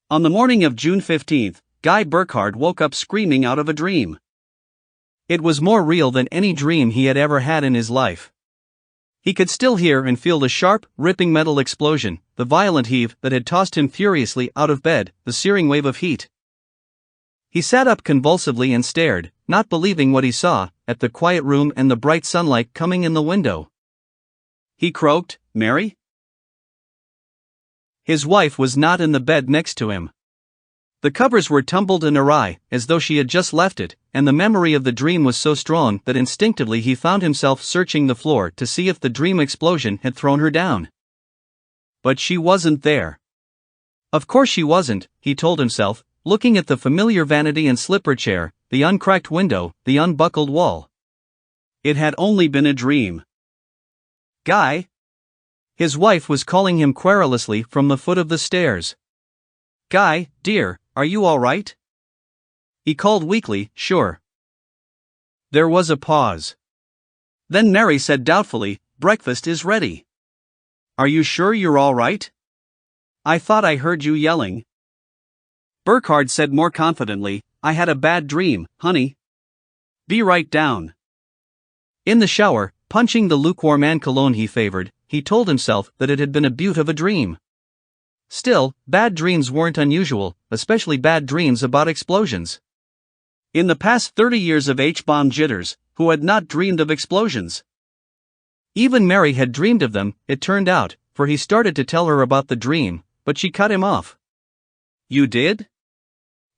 On the morning of June 15th, Guy Burckhardt woke up screaming out of a dream. It was more real than any dream he had ever had in his life. He could still hear and feel the sharp, ripping metal explosion, the violent heave that had tossed him furiously out of bed, the searing wave of heat. He sat up convulsively and stared, not believing what he saw, at the quiet room and the bright sunlight coming in the window. He croaked, "Mary?" His wife was not in the bed next to him. The covers were tumbled and awry, as though she had just left it, and the memory of the dream was so strong that instinctively he found himself searching the floor to see if the dream explosion had thrown her down. But she wasn't there. Of course she wasn't, he told himself, looking at the familiar vanity and slipper chair, the uncracked window, the unbuckled wall. It had only been a dream. "Guy?" His wife was calling him querulously from the foot of the stairs. "Guy, dear, are you all right?" He called weakly, "Sure." There was a pause. Then Mary said doubtfully, "Breakfast is ready." "Are you sure you're all right? I thought I heard you yelling." Burckhardt said more confidently, "I had a bad dream, honey. Be right down." In the shower, punching the lukewarm Anne cologne he favored, he told himself that it had been a beaut of a dream. Still, bad dreams weren't unusual, especially bad dreams about explosions. In the past 30 years of H-bomb jitters, who had not dreamed of explosions? Even Mary had dreamed of them, it turned out, for he started to tell her about the dream, but she cut him off. "You did?"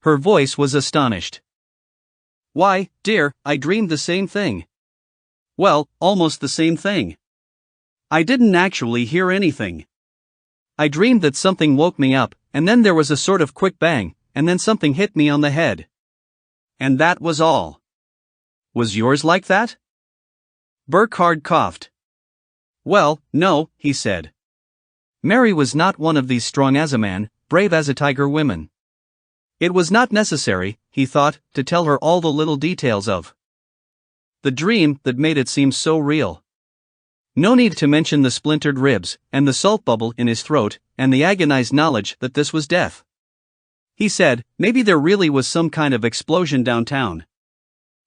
Her voice was astonished. "Why, dear, I dreamed the same thing. Well, almost the same thing. I didn't actually hear anything. I dreamed that something woke me up, and then there was a sort of quick bang, and then something hit me on the head. And that was all." "Was yours like that?" Burckhardt coughed. "Well, no," he said. Mary was not one of these strong as a man, brave as a tiger women. It was not necessary, he thought, to tell her all the little details of the dream that made it seem so real. No need to mention the splintered ribs, and the salt bubble in his throat, and the agonized knowledge that this was death. He said, "Maybe there really was some kind of explosion downtown.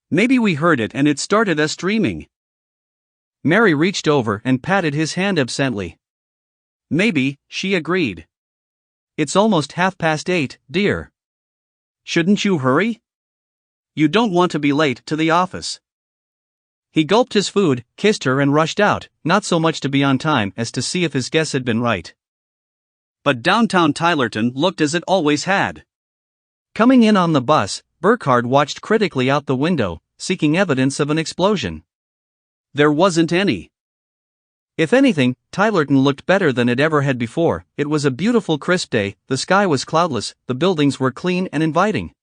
Maybe we heard it and it started us dreaming." Mary reached over and patted his hand absently. "Maybe," she agreed. "It's almost 8:30, dear. Shouldn't you hurry? You don't want to be late to the office." He gulped his food, kissed her and rushed out, not so much to be on time as to see if his guess had been right. But downtown Tylerton looked as it always had. Coming in on the bus, Burckhardt watched critically out the window, seeking evidence of an explosion. There wasn't any. If anything, Tylerton looked better than it ever had before. It was a beautiful crisp day, the sky was cloudless, the buildings were clean and inviting.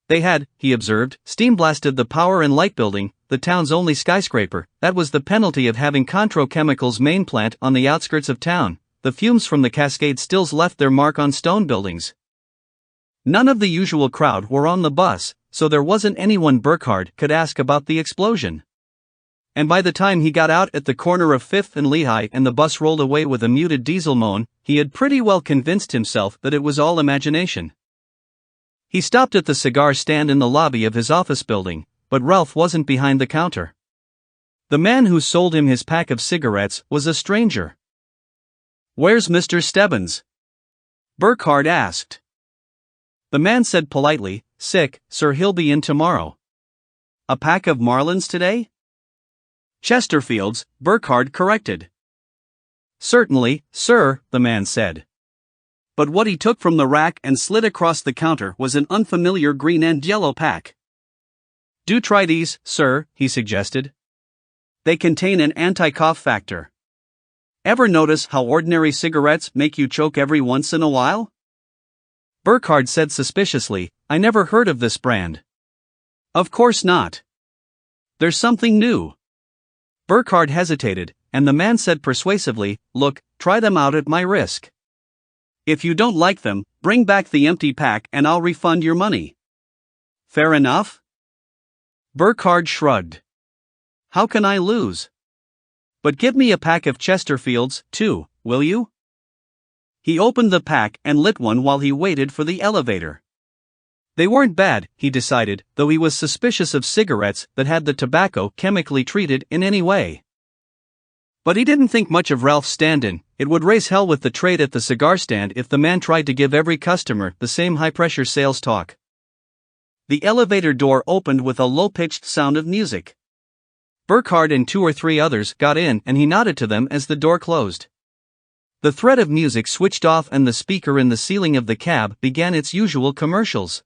They had, he observed, steam-blasted the Power and Light Building, the town's only skyscraper. That was the penalty of having Contro Chemicals' main plant on the outskirts of town. The fumes from the Cascade stills left their mark on stone buildings. None of the usual crowd were on the bus, so there wasn't anyone Burckhardt could ask about the explosion. And by the time he got out at the corner of 5th and Lehigh and the bus rolled away with a muted diesel moan, he had pretty well convinced himself that it was all imagination. He stopped at the cigar stand in the lobby of his office building, but Ralph wasn't behind the counter. The man who sold him his pack of cigarettes was a stranger. "Where's Mr. Stebbins?" Burckhardt asked. The man said politely, "Sick, sir, he'll be in tomorrow." "A pack of Marlins today?" "Chesterfields," Burckhardt corrected. "Certainly, sir," the man said. But what he took from the rack and slid across the counter was an unfamiliar green and yellow pack. "Do try these, sir," he suggested. "They contain an anti-cough factor. Ever notice how ordinary cigarettes make you choke every once in a while?" Burckhardt said suspiciously, "I never heard of this brand." "Of course not. There's something new." Burckhardt hesitated, and the man said persuasively, "Look, try them out at my risk. If you don't like them, bring back the empty pack and I'll refund your money. Fair enough?" Burckhardt shrugged. "How can I lose? But give me a pack of Chesterfields, too, will you?" He opened the pack and lit one while he waited for the elevator. They weren't bad, he decided, though he was suspicious of cigarettes that had the tobacco chemically treated in any way. But he didn't think much of Ralph's stand-in. It would raise hell with the trade at the cigar stand if the man tried to give every customer the same high-pressure sales talk. The elevator door opened with a low-pitched sound of music. Burkhardt and 2 or 3 others got in and he nodded to them as the door closed. The thread of music switched off and the speaker in the ceiling of the cab began its usual commercials.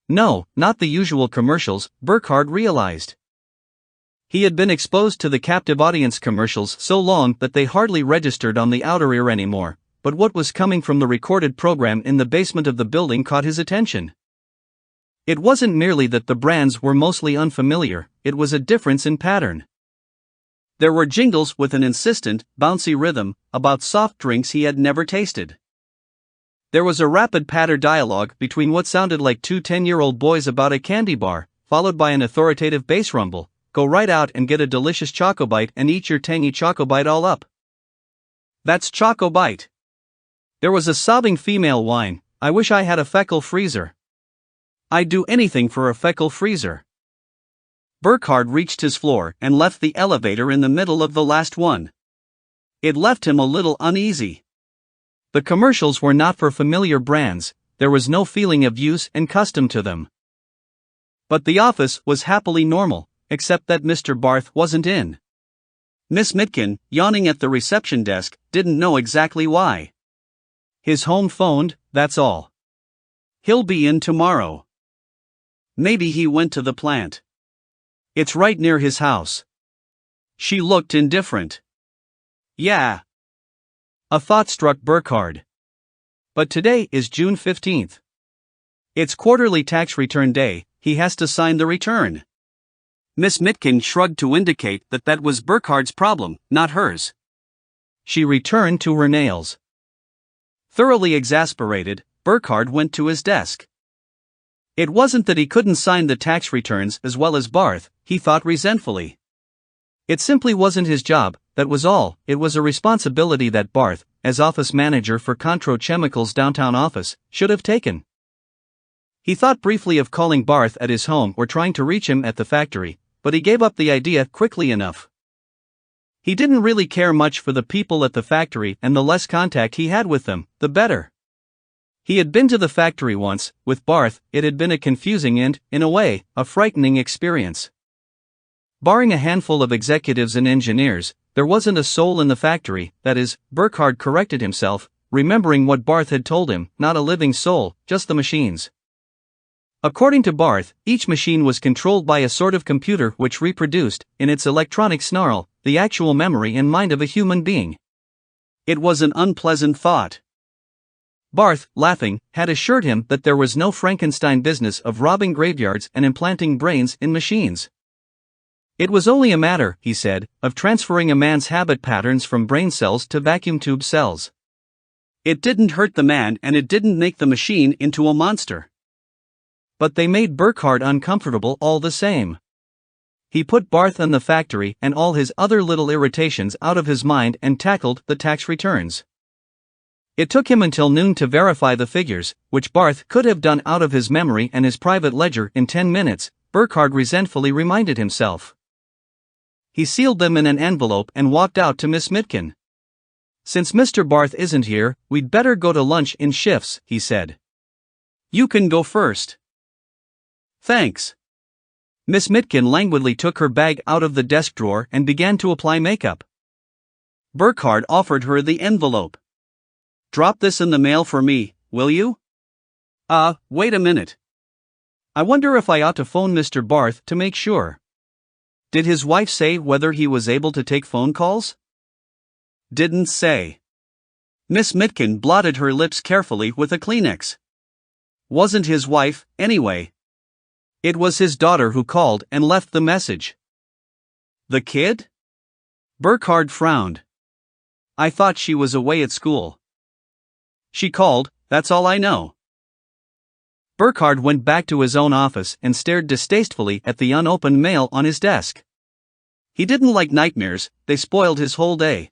No, not the usual commercials, Burkhardt realized. He had been exposed to the captive audience commercials so long that they hardly registered on the outer ear anymore, but what was coming from the recorded program in the basement of the building caught his attention. It wasn't merely that the brands were mostly unfamiliar, it was a difference in pattern. There were jingles with an insistent, bouncy rhythm, about soft drinks he had never tasted. There was a rapid patter dialogue between what sounded like 2 10-year-old boys about a candy bar, followed by an authoritative bass rumble, "Go right out and get a delicious Choco-Bite and eat your tangy Choco-Bite all up. That's Choco-Bite." There was a sobbing female whine, "I wish I had a feckle freezer. I'd do anything for a feckle freezer." Burkhardt reached his floor and left the elevator in the middle of the last one. It left him a little uneasy. The commercials were not for familiar brands, there was no feeling of use and custom to them. But the office was happily normal, except that Mr. Barth wasn't in. Miss Mitkin, yawning at the reception desk, didn't know exactly why. His home phoned, that's all. He'll be in tomorrow. Maybe he went to the plant. It's right near his house. She looked indifferent. Yeah. A thought struck Burkhardt. But today is June 15th. It's quarterly tax return day, he has to sign the return. Miss Mitkin shrugged to indicate that that was Burkhardt's problem, not hers. She returned to her nails. Thoroughly exasperated, Burkhardt went to his desk. It wasn't that he couldn't sign the tax returns as well as Barth, he thought resentfully. It simply wasn't his job, that was all. It was a responsibility that Barth, as office manager for Contro Chemical's downtown office, should have taken. He thought briefly of calling Barth at his home or trying to reach him at the factory, but he gave up the idea quickly enough. He didn't really care much for the people at the factory, and the less contact he had with them, the better. He had been to the factory once. With Barth, it had been a confusing and, in a way, a frightening experience. Barring a handful of executives and engineers, there wasn't a soul in the factory, that is, Burkhardt corrected himself, remembering what Barth had told him, not a living soul, just the machines. According to Barth, each machine was controlled by a sort of computer which reproduced, in its electronic snarl, the actual memory and mind of a human being. It was an unpleasant thought. Barth, laughing, had assured him that there was no Frankenstein business of robbing graveyards and implanting brains in machines. It was only a matter, he said, of transferring a man's habit patterns from brain cells to vacuum tube cells. It didn't hurt the man and it didn't make the machine into a monster. But they made Burkhardt uncomfortable all the same. He put Barth and the factory and all his other little irritations out of his mind and tackled the tax returns. It took him until noon to verify the figures, which Barth could have done out of his memory and his private ledger in 10 minutes, Burkhardt resentfully reminded himself. He sealed them in an envelope and walked out to Miss Mitkin. "Since Mr. Barth isn't here, we'd better go to lunch in shifts," he said. "You can go first." "Thanks." Miss Mitkin languidly took her bag out of the desk drawer and began to apply makeup. Burkhardt offered her the envelope. "Drop this in the mail for me, will you?" Wait a minute. I wonder if I ought to phone Mr. Barth to make sure. Did his wife say whether he was able to take phone calls? Didn't say. Miss Mitkin blotted her lips carefully with a Kleenex. Wasn't his wife, anyway. It was his daughter who called and left the message. The kid? Burkhardt frowned. I thought she was away at school. She called, that's all I know. Burkhardt went back to his own office and stared distastefully at the unopened mail on his desk. He didn't like nightmares, they spoiled his whole day.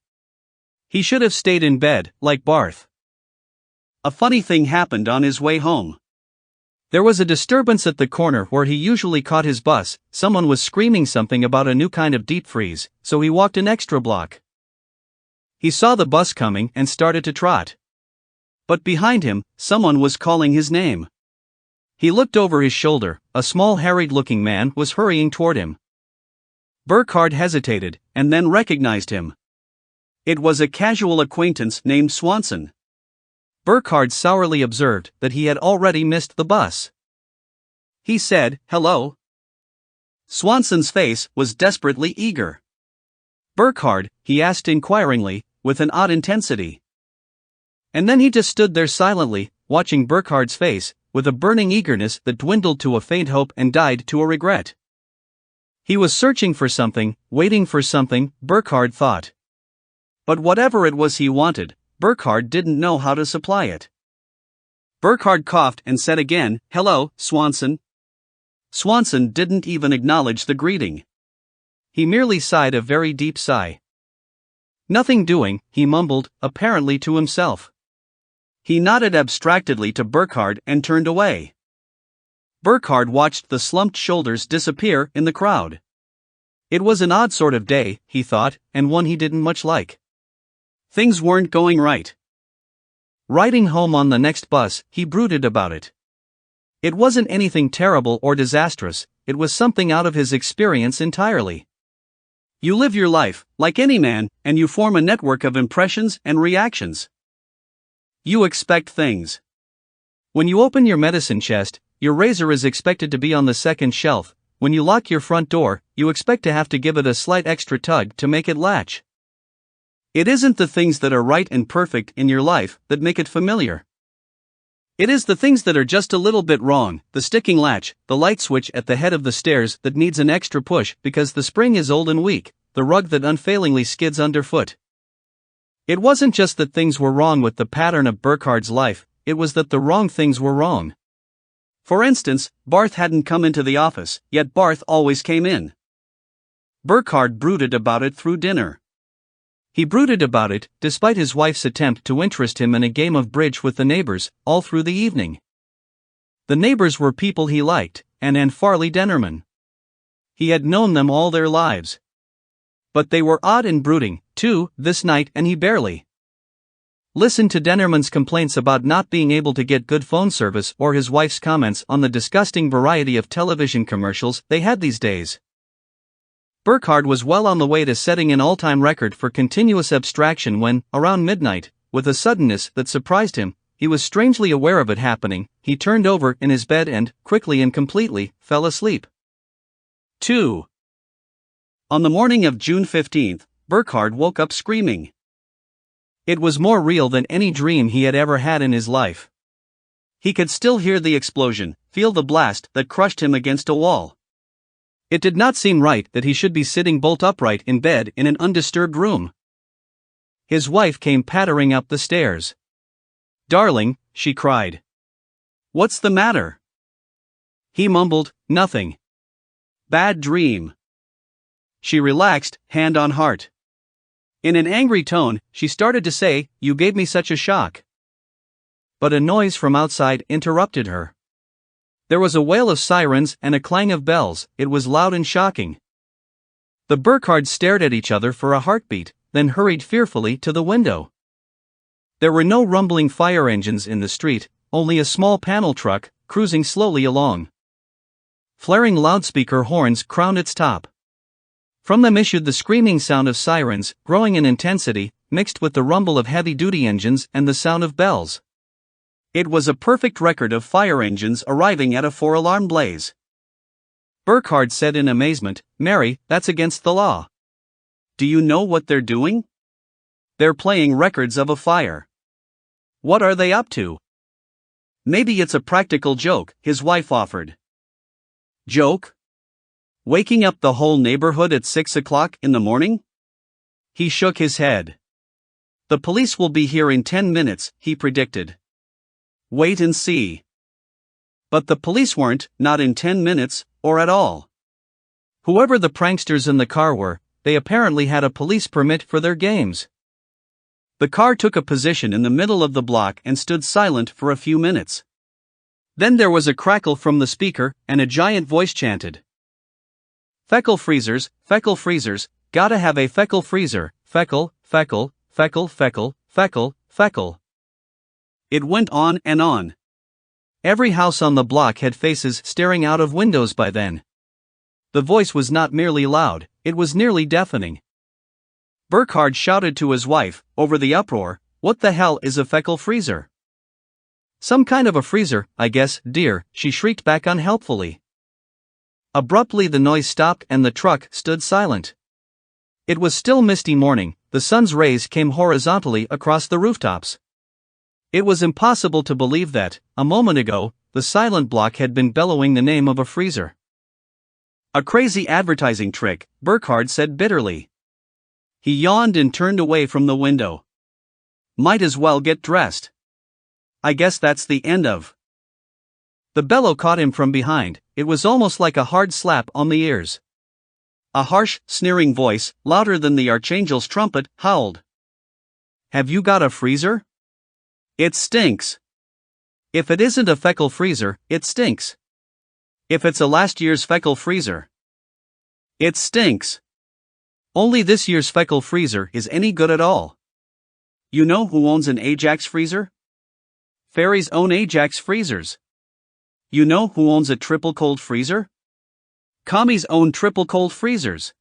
He should have stayed in bed, like Barth. A funny thing happened on his way home. There was a disturbance at the corner where he usually caught his bus. Someone was screaming something about a new kind of deep freeze, so he walked an extra block. He saw the bus coming and started to trot. But behind him, someone was calling his name. He looked over his shoulder. A small harried-looking man was hurrying toward him. Burkhard hesitated, and then recognized him. It was a casual acquaintance named Swanson. Burkhard sourly observed that he had already missed the bus. He said, "Hello." Swanson's face was desperately eager. "Burkhard?" he asked inquiringly, with an odd intensity. And then he just stood there silently, watching Burkhard's face, with a burning eagerness that dwindled to a faint hope and died to a regret. He was searching for something, waiting for something, Burkhard thought. But whatever it was he wanted, Burkhard didn't know how to supply it. Burkhard coughed and said again, "Hello, Swanson." Swanson didn't even acknowledge the greeting. He merely sighed a very deep sigh. "Nothing doing," he mumbled, apparently to himself. He nodded abstractedly to Burkhard and turned away. Burkhard watched the slumped shoulders disappear in the crowd. It was an odd sort of day, he thought, and one he didn't much like. Things weren't going right. Riding home on the next bus, he brooded about it. It wasn't anything terrible or disastrous, it was something out of his experience entirely. You live your life, like any man, and you form a network of impressions and reactions. You expect things. When you open your medicine chest, your razor is expected to be on the second shelf. When you lock your front door, you expect to have to give it a slight extra tug to make it latch. It isn't the things that are right and perfect in your life that make it familiar. It is the things that are just a little bit wrong, the sticking latch, the light switch at the head of the stairs that needs an extra push because the spring is old and weak, the rug that unfailingly skids underfoot. It wasn't just that things were wrong with the pattern of Burkhard's life, it was that the wrong things were wrong. For instance, Barth hadn't come into the office, yet Barth always came in. Burkhard brooded about it through dinner. He brooded about it, despite his wife's attempt to interest him in a game of bridge with the neighbors, all through the evening. The neighbors were people he liked, and Farley Dennerman. He had known them all their lives. But they were odd and brooding, too, this night, and he barely listened to Dennerman's complaints about not being able to get good phone service or his wife's comments on the disgusting variety of television commercials they had these days. Burkhard was well on the way to setting an all-time record for continuous abstraction when, around midnight, with a suddenness that surprised him, he was strangely aware of it happening. He turned over in his bed and, quickly and completely, fell asleep. 2. On the morning of June 15th, Burkhard woke up screaming. It was more real than any dream he had ever had in his life. He could still hear the explosion, feel the blast that crushed him against a wall. It did not seem right that he should be sitting bolt upright in bed in an undisturbed room. His wife came pattering up the stairs. "Darling," she cried. "What's the matter?" He mumbled, "Nothing. Bad dream." She relaxed, hand on heart. In an angry tone, she started to say, "You gave me such a shock." But a noise from outside interrupted her. There was a wail of sirens and a clang of bells. It was loud and shocking. The Burkhards stared at each other for a heartbeat, then hurried fearfully to the window. There were no rumbling fire engines in the street, only a small panel truck, cruising slowly along. Flaring loudspeaker horns crowned its top. From them issued the screaming sound of sirens, growing in intensity, mixed with the rumble of heavy-duty engines and the sound of bells. It was a perfect record of fire engines arriving at a 4-alarm blaze. Burkhard said in amazement, "Mary, that's against the law." "Do you know what they're doing?" "They're playing records of a fire." "What are they up to?" "Maybe it's a practical joke," his wife offered. "Joke? Waking up the whole neighborhood at 6 o'clock in the morning?" He shook his head. "The police will be here in 10 minutes, he predicted. Wait and see." But the police weren't, not in 10 minutes, or at all. Whoever the pranksters in the car were, they apparently had a police permit for their games. The car took a position in the middle of the block and stood silent for a few minutes. Then there was a crackle from the speaker, and a giant voice chanted. Feckle freezers, gotta have a feckle freezer, feckle, feckle, feckle, feckle, feckle, feckle. It went on and on. Every house on the block had faces staring out of windows by then. The voice was not merely loud, it was nearly deafening. Burkhard shouted to his wife, over the uproar, "What the hell is a feckle freezer?" "Some kind of a freezer, I guess, dear," she shrieked back unhelpfully. Abruptly the noise stopped and the truck stood silent. It was still misty morning, the sun's rays came horizontally across the rooftops. It was impossible to believe that, a moment ago, the silent block had been bellowing the name of a freezer. A crazy advertising trick, Burkhard said bitterly. He yawned and turned away from the window. Might as well get dressed. I guess that's the end of. The bellow caught him from behind, it was almost like a hard slap on the ears. A harsh, sneering voice, louder than the archangel's trumpet, howled. "Have you got a freezer? It stinks. If it isn't a feckle freezer, it stinks. If it's a last year's feckle freezer, it stinks. Only this year's feckle freezer is any good at all." You know who owns an Ajax freezer? Fairies own Ajax freezers. You know who owns a triple cold freezer? Commies own triple cold freezers.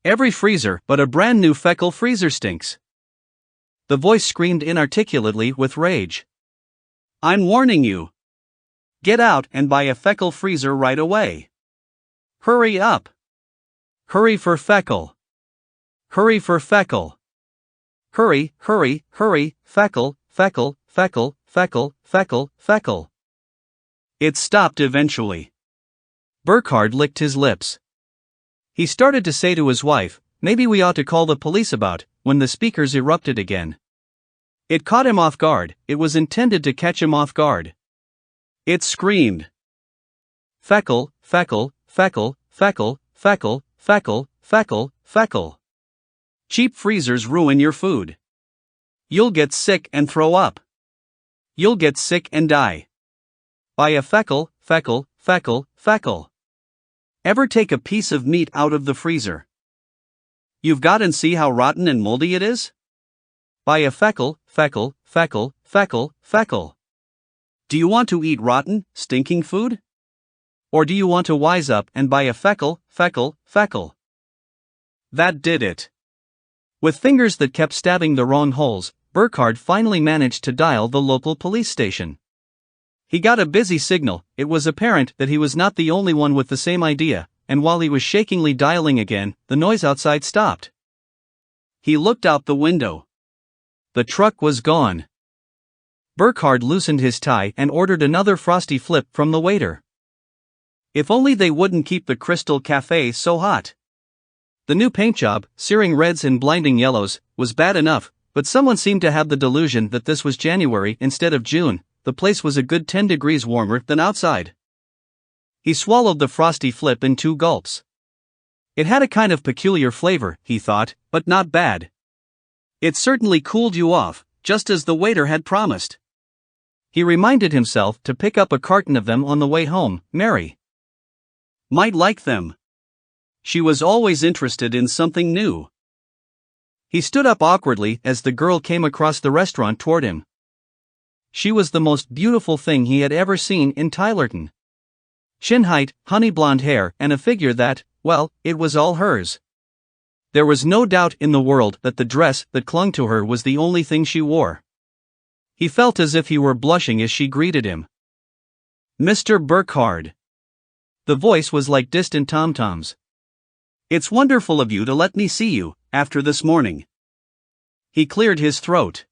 Every freezer but a brand new feckle freezer stinks. The voice screamed inarticulately with rage. I'm warning you. Get out and buy a feckle freezer right away. Hurry up. Hurry for feckle. Hurry for feckle. Hurry, hurry, hurry, feckle, feckle, feckle, feckle, feckle, feckle. It stopped eventually. Burkhard licked his lips. He started to say to his wife, "Maybe we ought to call the police about," when the speakers erupted again. It caught him off guard, it was intended to catch him off guard. It screamed. Feckle, feckle, feckle, feckle, feckle, feckle, feckle, feckle. Cheap freezers ruin your food. You'll get sick and throw up. You'll get sick and die. Buy a feckle, feckle, feckle, feckle. Ever take a piece of meat out of the freezer? You've got and see how rotten and moldy it is? Buy a feckle, feckle, feckle, feckle, feckle. Do you want to eat rotten, stinking food? Or do you want to wise up and buy a feckle, feckle, feckle? That did it. With fingers that kept stabbing the wrong holes, Burkhard finally managed to dial the local police station. He got a busy signal, it was apparent that he was not the only one with the same idea, and while he was shakingly dialing again, the noise outside stopped. He looked out the window. The truck was gone. Burkhard loosened his tie and ordered another frosty flip from the waiter. If only they wouldn't keep the Crystal Cafe so hot. The new paint job, searing reds and blinding yellows, was bad enough, but someone seemed to have the delusion that this was January instead of June. The place was a good 10 degrees warmer than outside. He swallowed the frosty flip in 2 gulps. It had a kind of peculiar flavor, he thought, but not bad. It certainly cooled you off, just as the waiter had promised. He reminded himself to pick up a carton of them on the way home. Mary might like them. She was always interested in something new. He stood up awkwardly as the girl came across the restaurant toward him. She was the most beautiful thing he had ever seen in Tylerton. Chin height, honey blonde hair, and a figure that, well, it was all hers. There was no doubt in the world that the dress that clung to her was the only thing she wore. He felt as if he were blushing as she greeted him. Mr. Burkhard. The voice was like distant tom-toms. It's wonderful of you to let me see you, after this morning. He cleared his throat.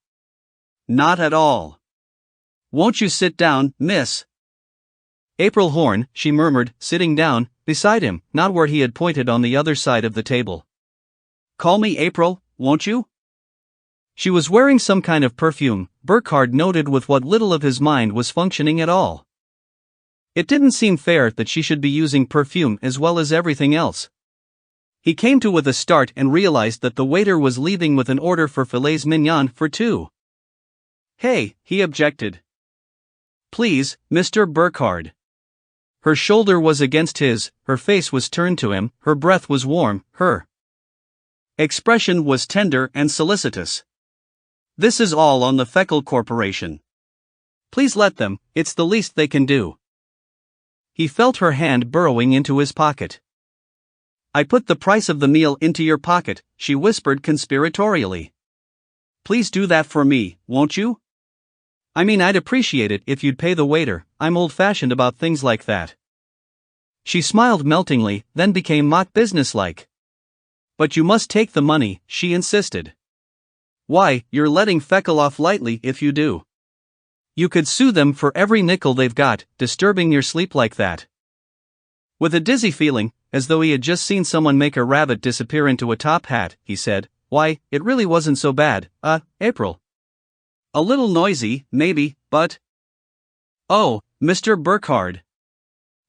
Not at all. Won't you sit down, miss? April Horn, she murmured, sitting down, beside him, not where he had pointed on the other side of the table. Call me April, won't you? She was wearing some kind of perfume, Burkhard noted with what little of his mind was functioning at all. It didn't seem fair that she should be using perfume as well as everything else. He came to with a start and realized that the waiter was leaving with an order for filets mignon for two. Hey, he objected. Please, Mr. Burkhardt. Her shoulder was against his, her face was turned to him, her breath was warm, her expression was tender and solicitous. This is all on the Feckle Corporation. Please let them, it's the least they can do. He felt her hand burrowing into his pocket. I put the price of the meal into your pocket, she whispered conspiratorially. Please do that for me, won't you? I mean, I'd appreciate it if you'd pay the waiter, I'm old-fashioned about things like that. She smiled meltingly, then became mock businesslike. But you must take the money, she insisted. Why, you're letting Feckle off lightly if you do. You could sue them for every nickel they've got, disturbing your sleep like that. With a dizzy feeling, as though he had just seen someone make a rabbit disappear into a top hat, he said, Why, it really wasn't so bad, April. A little noisy, maybe, but... Oh, Mr. Burkhardt.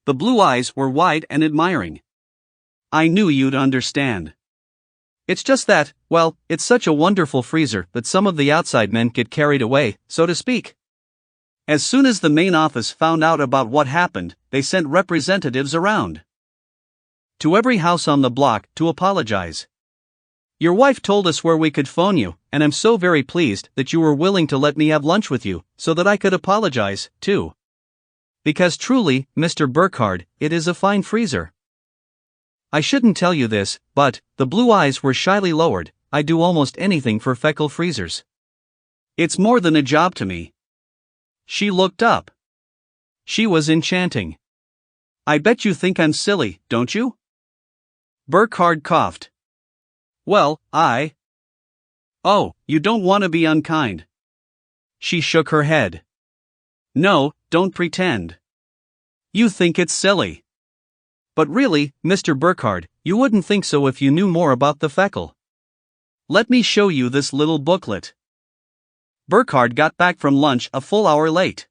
The blue eyes were wide and admiring. I knew you'd understand. It's just that, well, it's such a wonderful freezer that some of the outside men get carried away, so to speak. As soon as the main office found out about what happened, they sent representatives around to every house on the block to apologize. Your wife told us where we could phone you, and I'm so very pleased that you were willing to let me have lunch with you, so that I could apologize, too. Because truly, Mr. Burkhardt, it is a fine freezer. I shouldn't tell you this, but, the blue eyes were shyly lowered, I do almost anything for Feckle freezers. It's more than a job to me. She looked up. She was enchanting. I bet you think I'm silly, don't you? Burkhardt coughed. Well, Oh, you don't want to be unkind. She shook her head. No, don't pretend. You think it's silly. But really, Mr. Burkhardt, you wouldn't think so if you knew more about the Feckle. Let me show you this little booklet. Burkhardt got back from lunch a full hour late.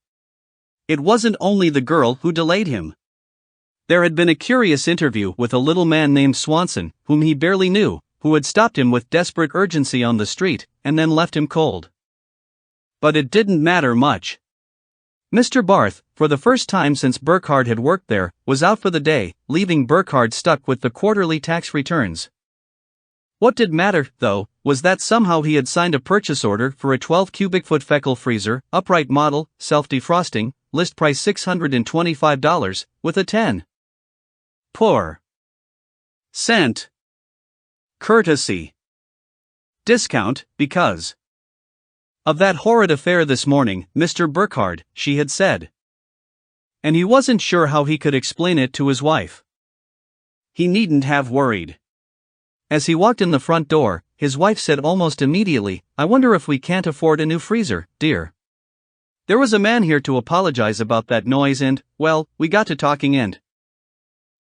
It wasn't only the girl who delayed him. There had been a curious interview with a little man named Swanson, whom he barely knew, who had stopped him with desperate urgency on the street, and then left him cold. But it didn't matter much. Mr. Barth, for the first time since Burkhardt had worked there, was out for the day, leaving Burkhardt stuck with the quarterly tax returns. What did matter, though, was that somehow he had signed a purchase order for a 12 cubic foot Feckle freezer, upright model, self-defrosting, list price $625, with a 10. Poor. Cent. Courtesy. Discount, because of that horrid affair this morning, Mr. Burkhardt, she had said. And he wasn't sure how he could explain it to his wife. He needn't have worried. As he walked in the front door, his wife said almost immediately, I wonder if we can't afford a new freezer, dear. There was a man here to apologize about that noise and, well, we got to talking and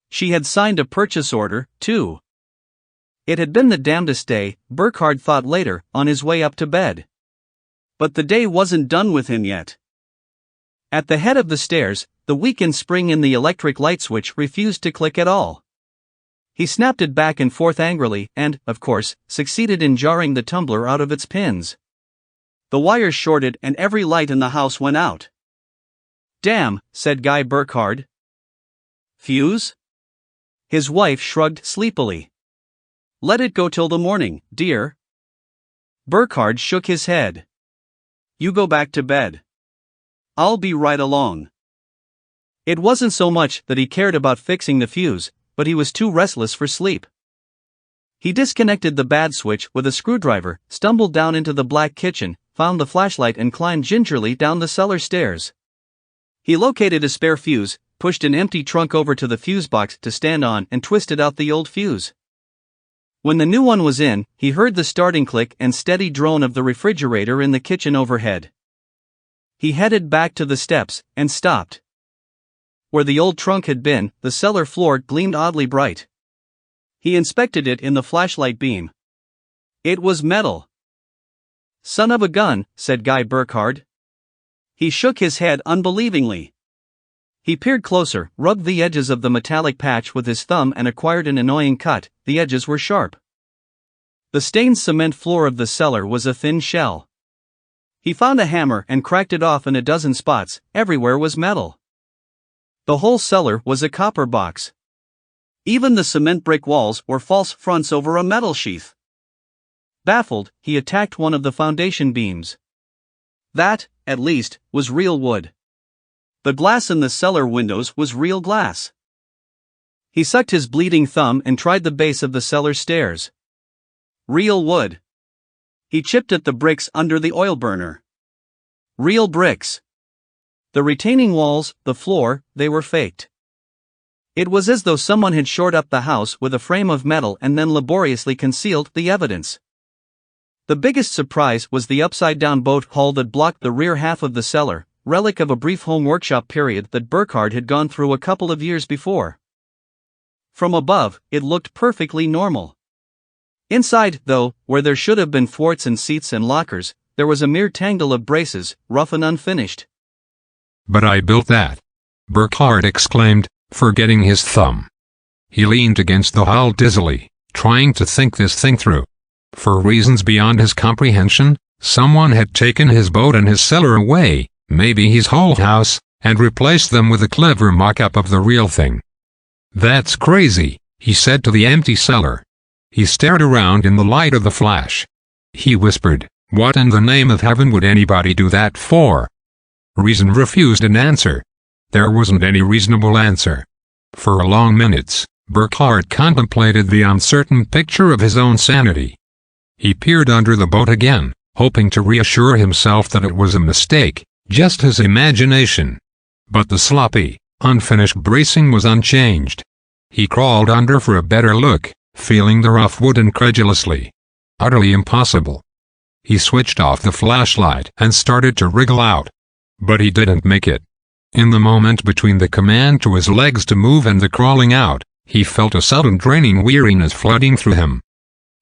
she had signed a purchase order, too. It had been the damnedest day, Burkhardt thought later, on his way up to bed. But the day wasn't done with him yet. At the head of the stairs, the weakened spring in the electric light switch refused to click at all. He snapped it back and forth angrily and, of course, succeeded in jarring the tumbler out of its pins. The wires shorted and every light in the house went out. Damn, said Guy Burkhardt. Fuse? His wife shrugged sleepily. Let it go till the morning, dear. Burkhardt shook his head. You go back to bed. I'll be right along. It wasn't so much that he cared about fixing the fuse, but he was too restless for sleep. He disconnected the bad switch with a screwdriver, stumbled down into the black kitchen, found the flashlight and climbed gingerly down the cellar stairs. He located a spare fuse, pushed an empty trunk over to the fuse box to stand on and twisted out the old fuse. When the new one was in, he heard the starting click and steady drone of the refrigerator in the kitchen overhead. He headed back to the steps, and stopped. Where the old trunk had been, the cellar floor gleamed oddly bright. He inspected it in the flashlight beam. It was metal. Son of a gun, said Guy Burkhardt. He shook his head unbelievingly. He peered closer, rubbed the edges of the metallic patch with his thumb and acquired an annoying cut. The edges were sharp. The stained cement floor of the cellar was a thin shell. He found a hammer and cracked it off in a dozen spots. Everywhere was metal. The whole cellar was a copper box. Even the cement brick walls were false fronts over a metal sheath. Baffled, he attacked one of the foundation beams. That, at least, was real wood. The glass in the cellar windows was real glass. He sucked his bleeding thumb and tried the base of the cellar stairs. Real wood. He chipped at the bricks under the oil burner. Real bricks. The retaining walls, the floor, they were faked. It was as though someone had shored up the house with a frame of metal and then laboriously concealed the evidence. The biggest surprise was the upside-down boat hull that blocked the rear half of the cellar, relic of a brief home workshop period that Burkhardt had gone through a couple of years before. From above, it looked perfectly normal. Inside, though, where there should have been thwarts and seats and lockers, there was a mere tangle of braces, rough and unfinished. "But I built that," Burkhardt exclaimed, forgetting his thumb. He leaned against the hull dizzily, trying to think this thing through. For reasons beyond his comprehension, someone had taken his boat and his cellar away, maybe his whole house, and replaced them with a clever mock-up of the real thing. "That's crazy," he said to the empty cellar. He stared around in the light of the flash. He whispered, "What in the name of heaven would anybody do that for?" Reason refused an answer. There wasn't any reasonable answer. For long minutes, Burkhardt contemplated the uncertain picture of his own sanity. He peered under the boat again, hoping to reassure himself that it was a mistake, just his imagination. But the sloppy, unfinished bracing was unchanged. He crawled under for a better look, feeling the rough wood incredulously. Utterly impossible. He switched off the flashlight and started to wriggle out. But he didn't make it. In the moment between the command to his legs to move and the crawling out, he felt a sudden draining weariness flooding through him.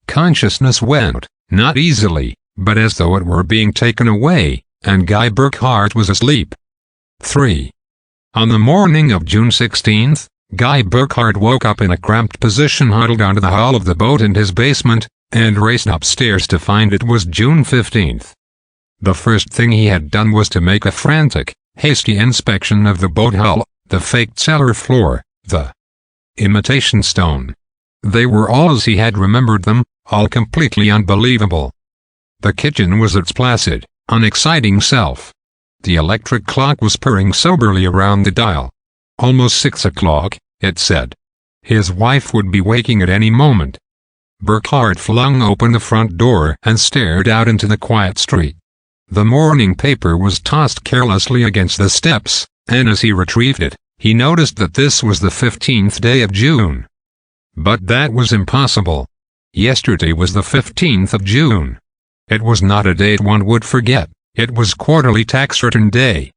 Consciousness went, not easily, but as though it were being taken away, and Guy Burkhardt was asleep. 3. On the morning of June 16th, Guy Burkhardt woke up in a cramped position huddled onto the hull of the boat in his basement, and raced upstairs to find it was June 15th. The first thing he had done was to make a frantic, hasty inspection of the boat hull, the faked cellar floor, the imitation stone. They were all as he had remembered them, all completely unbelievable. The kitchen was its placid, unexciting self. The electric clock was purring soberly around the dial. Almost 6 o'clock, it said. His wife would be waking at any moment. Burkhardt flung open the front door and stared out into the quiet street. The morning paper was tossed carelessly against the steps, and as he retrieved it, he noticed that this was the 15th day of June. But that was impossible. Yesterday was the 15th of June. It was not a date one would forget, it was quarterly tax return day.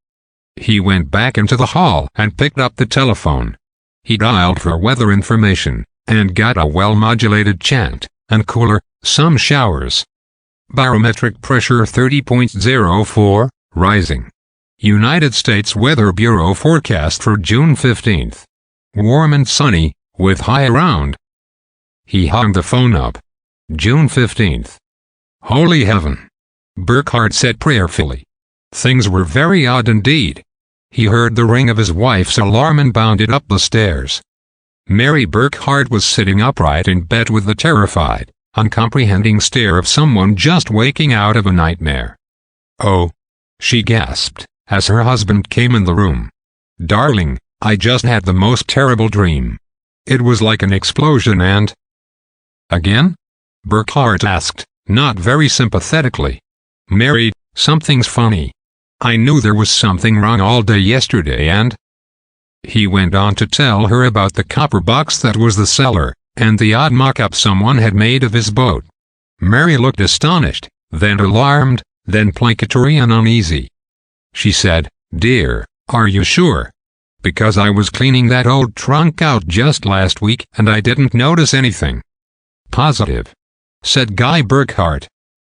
He went back into the hall and picked up the telephone. He dialed for weather information, and got a well-modulated chant, and cooler, some showers. Barometric pressure 30.04, rising. United States Weather Bureau forecast for June 15th. Warm and sunny, with high around. He hung the phone up. June 15th. Holy heaven! Burkhardt said prayerfully. Things were very odd indeed. He heard the ring of his wife's alarm and bounded up the stairs. Mary Burkhardt was sitting upright in bed with the terrified, uncomprehending stare of someone just waking out of a nightmare. "Oh," she gasped, as her husband came in the room. "Darling, I just had the most terrible dream. It was like an explosion and—" "Again?" Burkhardt asked, not very sympathetically. "Mary, something's funny. I knew there was something wrong all day yesterday and—" He went on to tell her about the copper box that was the cellar, and the odd mock-up someone had made of his boat. Mary looked astonished, then alarmed, then placatory and uneasy. She said, "Dear, are you sure? Because I was cleaning that old trunk out just last week and I didn't notice anything." "Positive," said Guy Burkhardt.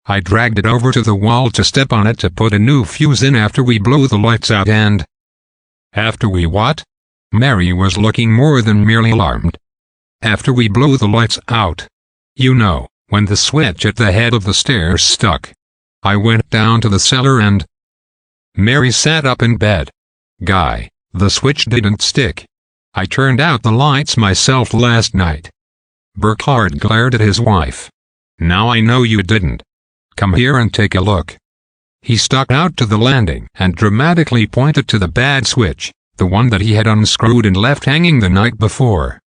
"I dragged it over to the wall to step on it to put a new fuse in after we blew the lights out and—" After we what? Mary was looking more than merely alarmed. After we blew the lights out. You know, when the switch at the head of the stairs stuck. I went down to the cellar and... Mary sat up in bed. Guy, the switch didn't stick. I turned out the lights myself last night. Burkhardt glared at his wife. Now I know you didn't. Come here and take a look. He stuck out to the landing and dramatically pointed to the bad switch, the one that he had unscrewed and left hanging the night before.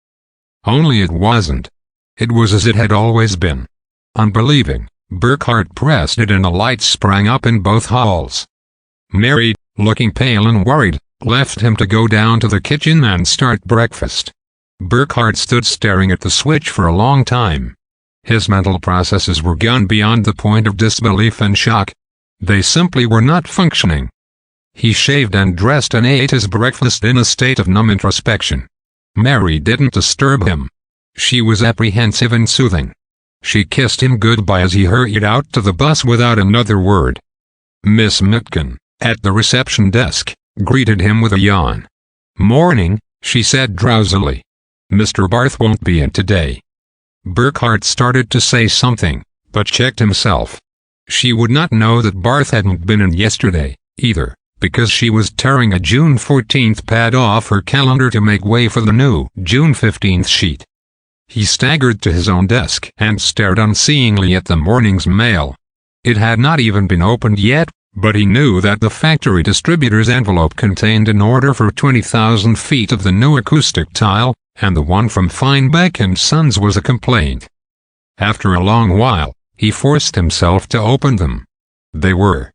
Only it wasn't. It was as it had always been. Unbelieving, Burkhardt pressed it and a light sprang up in both halls. Mary, looking pale and worried, left him to go down to the kitchen and start breakfast. Burkhardt stood staring at the switch for a long time. His mental processes were gone beyond the point of disbelief and shock. They simply were not functioning. He shaved and dressed and ate his breakfast in a state of numb introspection. Mary didn't disturb him. She was apprehensive and soothing. She kissed him goodbye as he hurried out to the bus without another word. Miss Mitkin, at the reception desk, greeted him with a yawn. "Morning," she said drowsily. "Mr. Barth won't be in today." Burkhardt started to say something, but checked himself. She would not know that Barth hadn't been in yesterday, either, because she was tearing a June 14th pad off her calendar to make way for the new June 15th sheet. He staggered to his own desk and stared unseeingly at the morning's mail. It had not even been opened yet, but he knew that the factory distributor's envelope contained an order for 20,000 feet of the new acoustic tile, and the one from Feinbeck and Sons was a complaint. After a long while, he forced himself to open them. They were.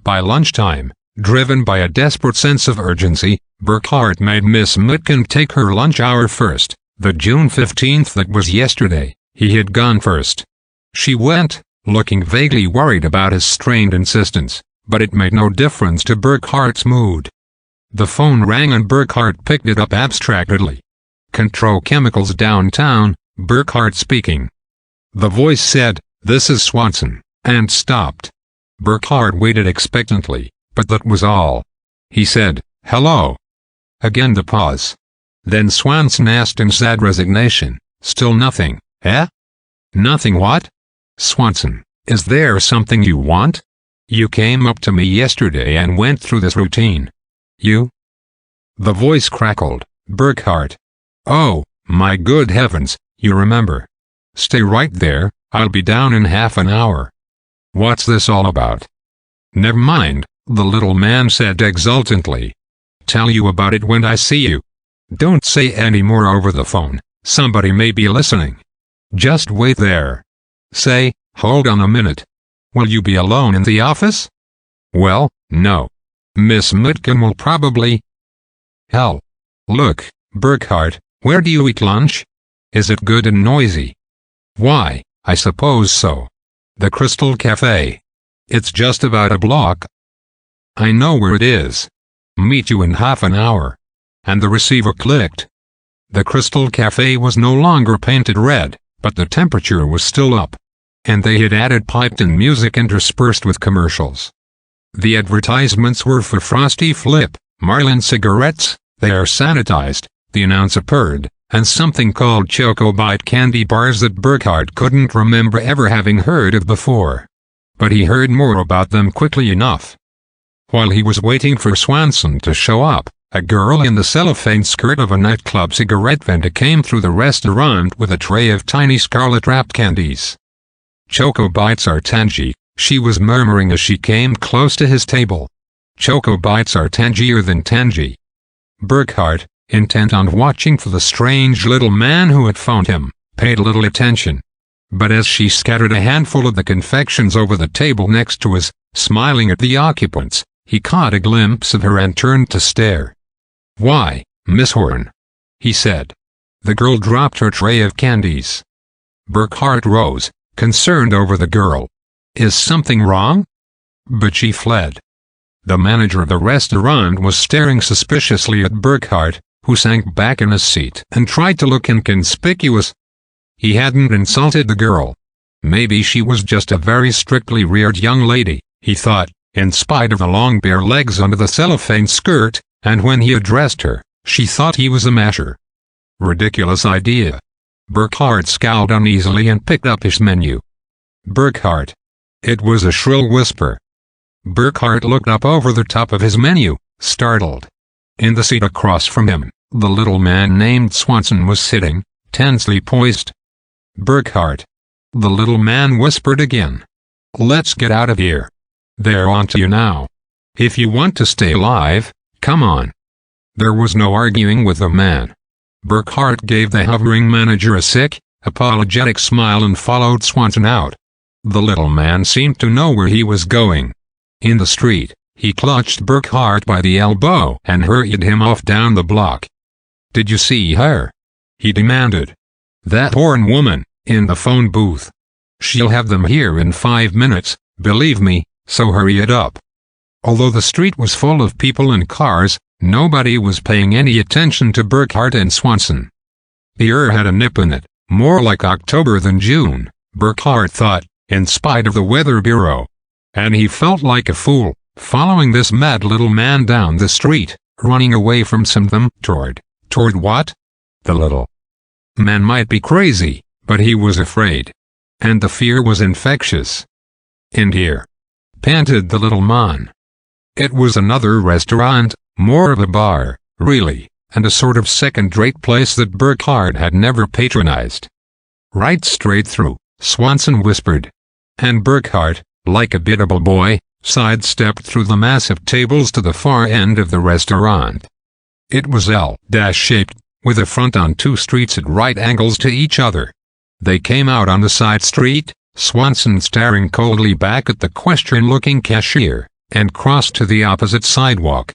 By lunchtime, driven by a desperate sense of urgency, Burkhardt made Miss Mitkin take her lunch hour first. The June 15th that was yesterday, he had gone first. She went, looking vaguely worried about his strained insistence, but it made no difference to Burkhardt's mood. The phone rang and Burkhardt picked it up abstractedly. "Control Chemicals downtown," Burkhardt speaking. The voice said, "This is Swanson," and stopped. Burkhardt waited expectantly, but that was all. He said, "Hello." Again the pause. Then Swanson asked in sad resignation, "Still nothing, eh?" "Nothing what?" "Swanson, is there something you want? You came up to me yesterday and went through this routine. You?" The voice crackled. "Burkhardt. Oh, my good heavens, you remember. Stay right there, I'll be down in half an hour." "What's this all about?" "Never mind," the little man said exultantly. "Tell you about it when I see you. Don't say any more over the phone, somebody may be listening. Just wait there. Say, hold on a minute. Will you be alone in the office?" "Well, no. Miss Mitkin will probably..." "Hell. Look, Burkhardt, where do you eat lunch? Is it good and noisy?" "Why, I suppose so. The Crystal Cafe. It's just about a block." "I know where it is. Meet you in half an hour." And the receiver clicked. The Crystal Cafe was no longer painted red, but the temperature was still up. And they had added piped-in music interspersed with commercials. The advertisements were for Frosty Flip, Marlin cigarettes, they are sanitized, the announcer purred, and something called Choco Bite candy bars that Burkhardt couldn't remember ever having heard of before. But he heard more about them quickly enough. While he was waiting for Swanson to show up, a girl in the cellophane skirt of a nightclub cigarette vendor came through the restaurant with a tray of tiny scarlet-wrapped candies. "Choco Bites are tangy," she was murmuring as she came close to his table. "Choco Bites are tangier than tangy." Burkhardt, intent on watching for the strange little man who had phoned him, paid little attention. But as she scattered a handful of the confections over the table next to his, smiling at the occupants, he caught a glimpse of her and turned to stare. "Why, Miss Horn," he said. The girl dropped her tray of candies. Burkhardt rose, concerned over the girl. "Is something wrong?" But she fled. The manager of the restaurant was staring suspiciously at Burkhardt, who sank back in his seat and tried to look inconspicuous. He hadn't insulted the girl. Maybe she was just a very strictly reared young lady, he thought, in spite of the long bare legs under the cellophane skirt, and when he addressed her, she thought he was a masher. Ridiculous idea. Burkhardt scowled uneasily and picked up his menu. Burkhardt. It was a shrill whisper. Burkhardt looked up over the top of his menu, startled. In the seat across from him, the little man named Swanson was sitting, tensely poised. Burkhardt. The little man whispered again. Let's get out of here. They're on to you now. If you want to stay alive, come on. There was no arguing with the man. Burkhardt gave the hovering manager a sick, apologetic smile and followed Swanson out. The little man seemed to know where he was going. In the street, he clutched Burkhardt by the elbow and hurried him off down the block. Did you see her? He demanded. That horn woman, in the phone booth. She'll have them here in 5 minutes, believe me, so hurry it up. Although the street was full of people and cars, nobody was paying any attention to Burkhardt and Swanson. The air had a nip in it, more like October than June, Burkhardt thought, in spite of the Weather Bureau. And he felt like a fool, following this mad little man down the street, running away from something. Toward what? The little man might be crazy, but he was afraid. And the fear was infectious. In here, panted the little man. It was another restaurant, more of a bar, really, and a sort of second-rate place that Burkhardt had never patronized. Right straight through, Swanson whispered. And Burkhardt, like a biddable boy, sidestepped through the massive tables to the far end of the restaurant. It was L-shaped, with a front on 2 streets at right angles to each other. They came out on the side street, Swanson staring coldly back at the question-looking cashier, and crossed to the opposite sidewalk.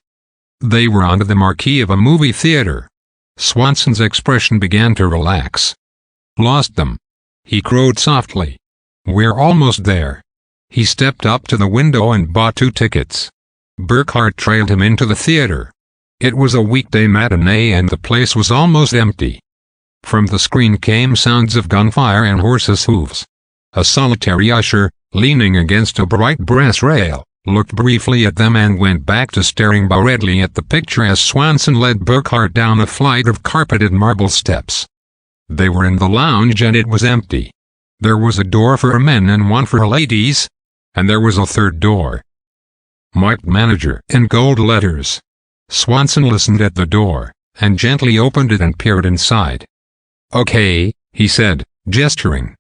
They were onto the marquee of a movie theater. Swanson's expression began to relax. Lost them. He crowed softly. We're almost there. He stepped up to the window and bought 2 tickets. Burkhardt trailed him into the theater. It was a weekday matinee and the place was almost empty. From the screen came sounds of gunfire and horses' hooves. A solitary usher, leaning against a bright brass rail, looked briefly at them and went back to staring boredly at the picture as Swanson led Burkhardt down a flight of carpeted marble steps. They were in the lounge and it was empty. There was a door for men and one for ladies, and there was a third door. Marked manager in gold letters. Swanson listened at the door, and gently opened it and peered inside. Okay, he said, gesturing.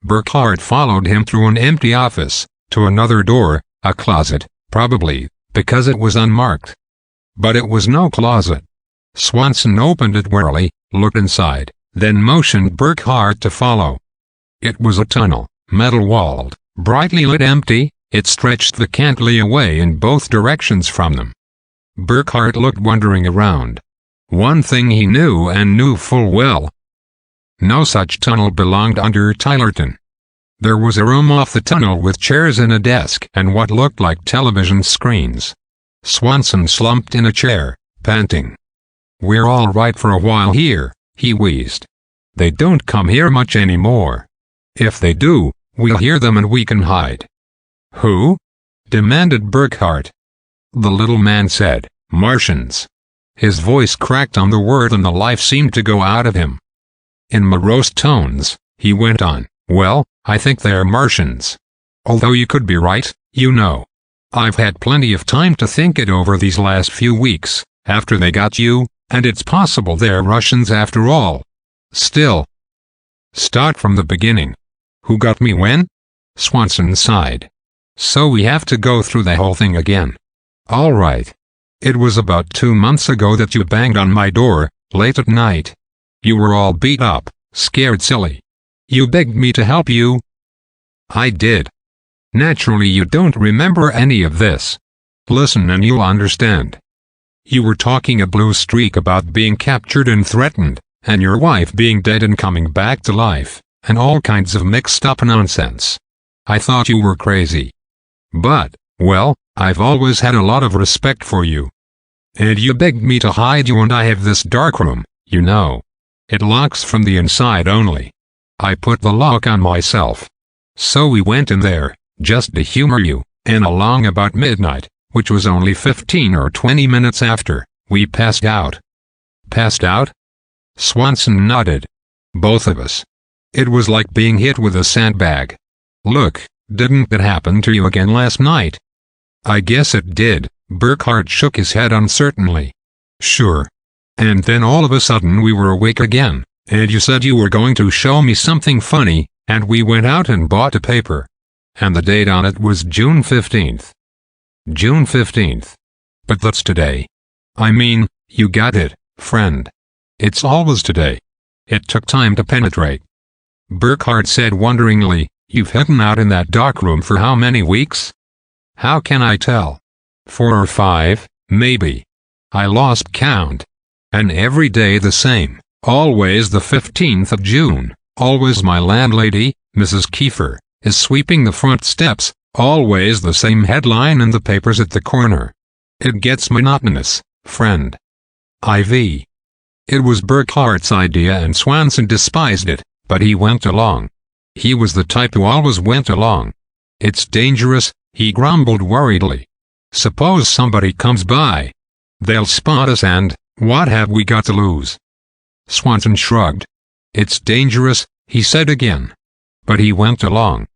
Burkhardt followed him through an empty office, to another door, a closet, probably, because it was unmarked. But it was no closet. Swanson opened it warily, looked inside, then motioned Burkhardt to follow. It was a tunnel, metal-walled, brightly lit empty, it stretched vacantly away in both directions from them. Burkhardt looked wondering around. One thing he knew and knew full well. No such tunnel belonged under Tylerton. There was a room off the tunnel with chairs and a desk and what looked like television screens. Swanson slumped in a chair, panting. We're all right for a while here, he wheezed. They don't come here much anymore. If they do, we'll hear them and we can hide. Who? Demanded Burkhardt. The little man said, Martians. His voice cracked on the word and the life seemed to go out of him. In morose tones, he went on, well, I think they're Martians. Although you could be right, you know. I've had plenty of time to think it over these last few weeks, after they got you, and it's possible they're Russians after all. Still. Start from the beginning. Who got me when? Swanson sighed. So we have to go through the whole thing again. All right. It was about 2 months ago that you banged on my door, late at night. You were all beat up, scared silly. You begged me to help you. I did. Naturally you don't remember any of this. Listen and you'll understand. You were talking a blue streak about being captured and threatened, and your wife being dead and coming back to life, and all kinds of mixed up nonsense. I thought you were crazy. But, well, I've always had a lot of respect for you. And you begged me to hide you and I have this darkroom, you know. It locks from the inside only. I put the lock on myself. So we went in there, just to humor you, and along about midnight, which was only 15 or 20 minutes after, We passed out. Passed out? Swanson nodded. Both of us. It was like being hit with a sandbag. Look, didn't it happen to you again last night? I guess it did. Burkhardt shook his head uncertainly. Sure. And then all of a sudden we were awake again, and you said you were going to show me something funny, and we went out and bought a paper. And the date on it was June 15th. June 15th. But that's today. I mean, you got it, friend. It's always today. It took time to penetrate. Burkhardt said wonderingly, You've hidden out in that dark room for how many weeks? How can I tell? 4 or 5, maybe. I lost count. And every day the same, always the 15th of June, always my landlady, Mrs. Kiefer, is sweeping the front steps, always the same headline in the papers at the corner. It gets monotonous, friend. IV. It was Burkhardt's idea and Swanson despised it, but he went along. He was the type who always went along. It's dangerous, he grumbled worriedly. Suppose somebody comes by. They'll spot us and, what have we got to lose? Swanson shrugged. It's dangerous, he said again. But he went along.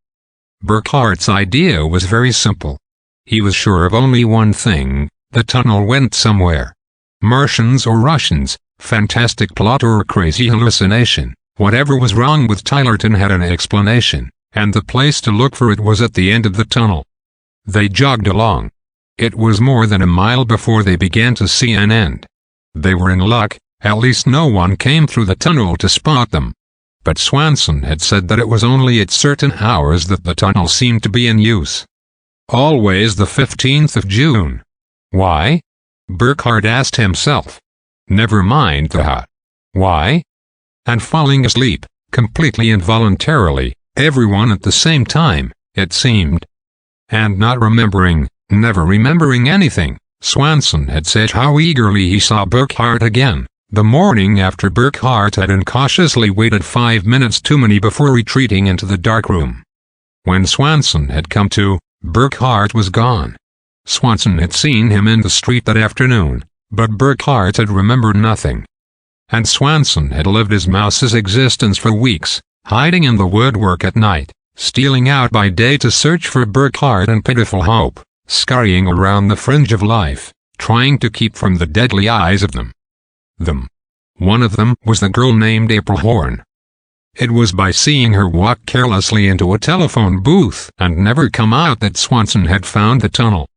Burkhardt's idea was very simple. He was sure of only one thing, the tunnel went somewhere. Martians or Russians, fantastic plot or a crazy hallucination, whatever was wrong with Tylerton had an explanation, and the place to look for it was at the end of the tunnel. They jogged along. It was more than a mile before they began to see an end. They were in luck, at least no one came through the tunnel to spot them. But Swanson had said that it was only at certain hours that the tunnel seemed to be in use. Always the 15th of June. Why? Burkhardt asked himself. Never mind the how. Why? And falling asleep, completely involuntarily, everyone at the same time, it seemed. And not remembering, never remembering anything, Swanson had said how eagerly he saw Burkhardt again, the morning after Burkhardt had incautiously waited 5 minutes too many before retreating into the dark room. When Swanson had come to, Burkhardt was gone. Swanson had seen him in the street that afternoon, but Burkhardt had remembered nothing. And Swanson had lived his mouse's existence for weeks, hiding in the woodwork at night, stealing out by day to search for Burkhardt and pitiful hope, scurrying around the fringe of life, trying to keep from the deadly eyes of them. One of them was the girl named April Horn. It was by seeing her walk carelessly into a telephone booth and never come out that Swanson had found the tunnel.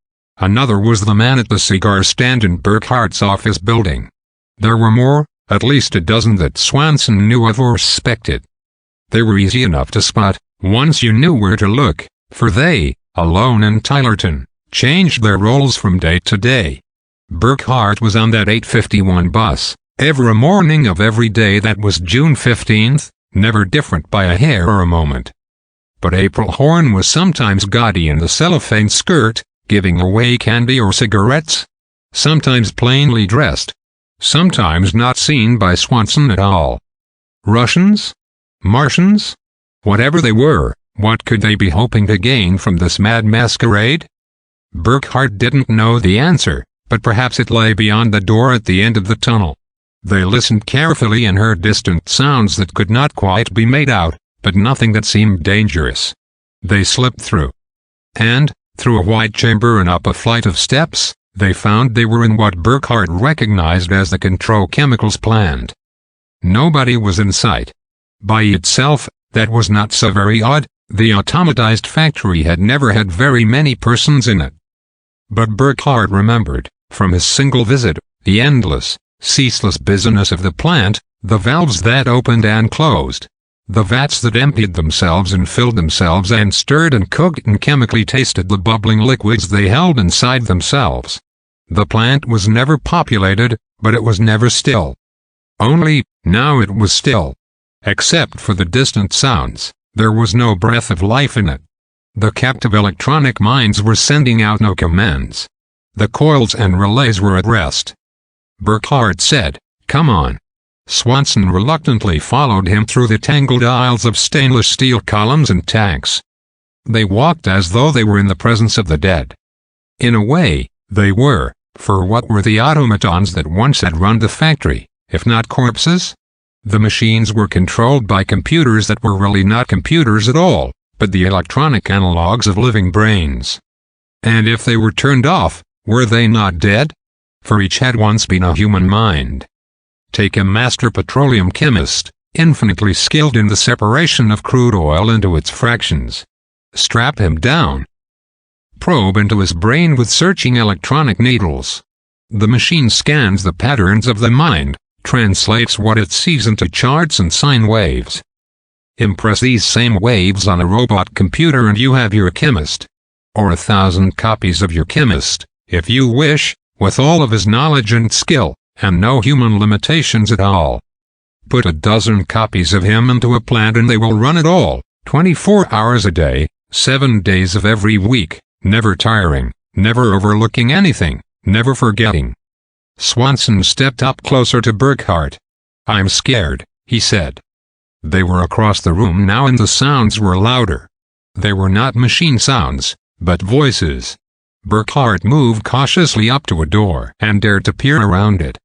Another was the man at the cigar stand in Burkhardt's office building. There were more, at least a dozen that Swanson knew of or suspected. They were easy enough to spot, once you knew where to look, for they, alone in Tylerton, changed their roles from day to day. Burkhardt was on that 8:51 bus, every morning of every day that was June 15th, never different by a hair or a moment. But April Horn was sometimes gaudy in the cellophane skirt, giving away candy or cigarettes. Sometimes plainly dressed. Sometimes not seen by Swanson at all. Russians? Martians? Whatever they were, what could they be hoping to gain from this mad masquerade? Burkhardt didn't know the answer, but perhaps it lay beyond the door at the end of the tunnel. They listened carefully and heard distant sounds that could not quite be made out, but nothing that seemed dangerous. They slipped through. And, through a wide chamber and up a flight of steps, they found they were in what Burkhardt recognized as the control chemicals plant. Nobody was in sight. By itself, that was not so very odd, the automatized factory had never had very many persons in it. But Burkhardt remembered, from his single visit, the endless, ceaseless business of the plant, the valves that opened and closed, the vats that emptied themselves and filled themselves and stirred and cooked and chemically tasted the bubbling liquids they held inside themselves. The plant was never populated, but it was never still. Only, now it was still. Except for the distant sounds, there was no breath of life in it. The captive electronic minds were sending out no commands. The coils and relays were at rest. Burkhardt said, "Come on." Swanson reluctantly followed him through the tangled aisles of stainless steel columns and tanks. They walked as though they were in the presence of the dead. In a way, they were, For what were the automatons that once had run the factory, if not corpses? The machines were controlled by computers that were really not computers at all, but the electronic analogs of living brains. And if they were turned off, were they not dead? For each had once been a human mind. Take a master petroleum chemist, infinitely skilled in the separation of crude oil into its fractions. Strap him down. Probe into his brain with searching electronic needles. The machine scans the patterns of the mind, translates what it sees into charts and sine waves. Impress these same waves on a robot computer and you have your chemist. Or 1,000 copies of your chemist, if you wish, with all of his knowledge and skill, and no human limitations at all. Put a dozen copies of him into a plant and they will run it all, 24 hours a day, 7 days of every week, never tiring, never overlooking anything, never forgetting. Swanson stepped up closer to Burkhardt. "I'm scared," he said. They were across the room now and the sounds were louder. They were not machine sounds, but voices. Burkhardt moved cautiously up to a door and dared to peer around it.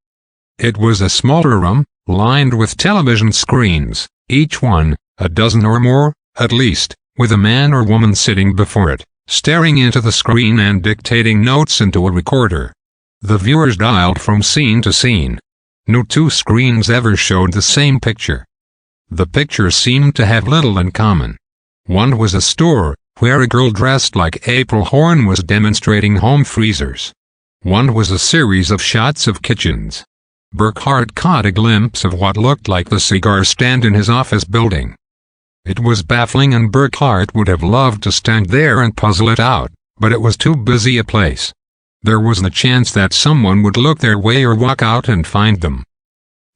It was a smaller room, lined with television screens, each one, a dozen or more, at least, with a man or woman sitting before it, staring into the screen and dictating notes into a recorder. The viewers dialed from scene to scene. No two screens ever showed the same picture. The pictures seemed to have little in common. One was a store, where a girl dressed like April Horn was demonstrating home freezers. One was a series of shots of kitchens. Burkhardt caught a glimpse of what looked like the cigar stand in his office building. It was baffling and Burkhardt would have loved to stand there and puzzle it out, but it was too busy a place. There was the chance that someone would look their way or walk out and find them.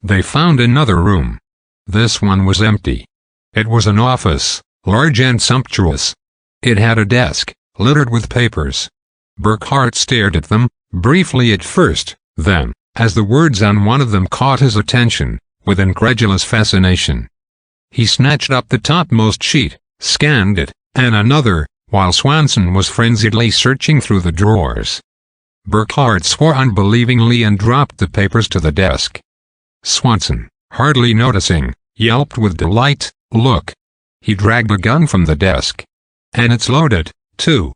They found another room. This one was empty. It was an office, large and sumptuous. It had a desk, littered with papers. Burkhardt stared at them, briefly at first, then, as the words on one of them caught his attention, with incredulous fascination. He snatched up the topmost sheet, scanned it, and another, while Swanson was frenziedly searching through the drawers. Burkhardt swore unbelievingly and dropped the papers to the desk. Swanson, hardly noticing, yelped with delight. "Look!" He dragged a gun from the desk. "And it's loaded, too."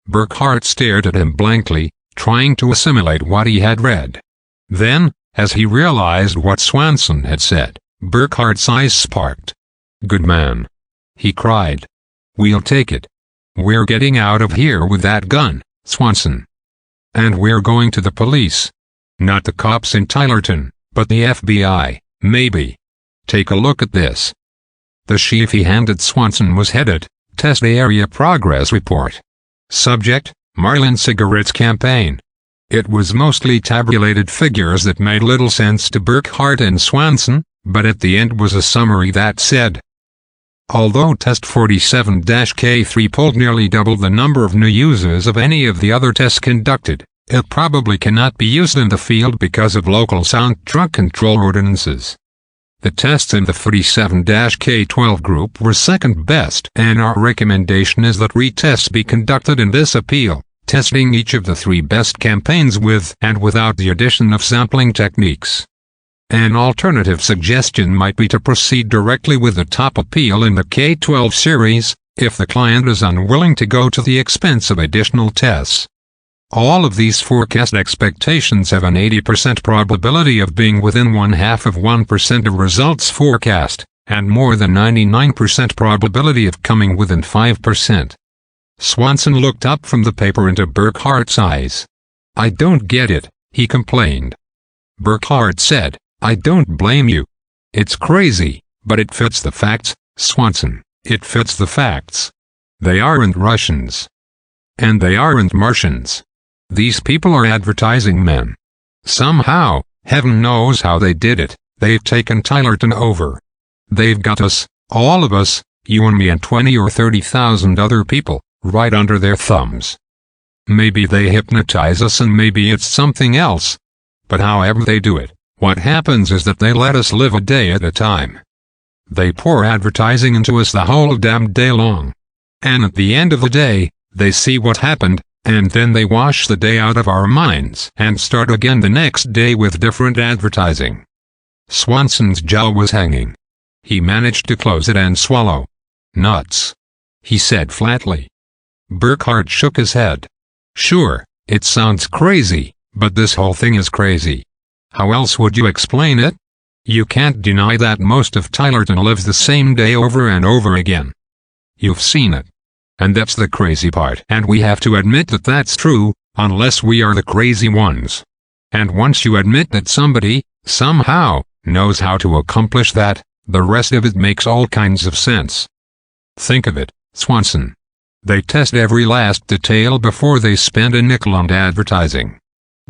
Burkhardt stared at him blankly, trying to assimilate what he had read. Then, as he realized what Swanson had said, Burkhardt's eyes sparked. "Good man," he cried. "We'll take it. We're getting out of here with that gun, Swanson. And we're going to the police. Not the cops in Tylerton, but the FBI, maybe. Take a look at this." The sheaf he handed Swanson was headed, "Test Area Progress Report. Subject, Marlin Cigarettes Campaign." It was mostly tabulated figures that made little sense to Burkhardt and Swanson, but at the end was a summary that said, although Test 47-K3 polled nearly double the number of new users of any of the other tests conducted, it probably cannot be used in the field because of local sound truck control ordinances. The tests in the 47-K12 group were second best, and our recommendation is that retests be conducted in this appeal, testing each of the 3 best campaigns with and without the addition of sampling techniques. An alternative suggestion might be to proceed directly with the top appeal in the K12 series, if the client is unwilling to go to the expense of additional tests. All of these forecast expectations have an 80% probability of being within 0.5% of results forecast, and more than 99% probability of coming within 5%. Swanson looked up from the paper into Burkhardt's eyes. "I don't get it," he complained. Burkhardt said, "I don't blame you. It's crazy, but it fits the facts, Swanson, it fits the facts. They aren't Russians. And they aren't Martians. These people are advertising men. Somehow, heaven knows how they did it, they've taken Tylerton over. They've got us, all of us, you and me and 20 or 30,000 other people, right under their thumbs. Maybe they hypnotize us and maybe it's something else. But however they do it, what happens is that they let us live a day at a time. They pour advertising into us the whole damn day long. And at the end of the day, they see what happened, And then they wash the day out of our minds and start again the next day with different advertising. Swanson's jaw was hanging. He managed to close it and swallow. Nuts, he said flatly. Burkhardt shook his head. Sure, it sounds crazy, but this whole thing is crazy. How else would you explain it? You can't deny that most of Tylerton lives the same day over and over again. You've seen it. And that's the crazy part. And we have to admit that that's true, unless we are the crazy ones. And once you admit that somebody, somehow, knows how to accomplish that, the rest of it makes all kinds of sense. Think of it, Swanson. They test every last detail before they spend a nickel on advertising.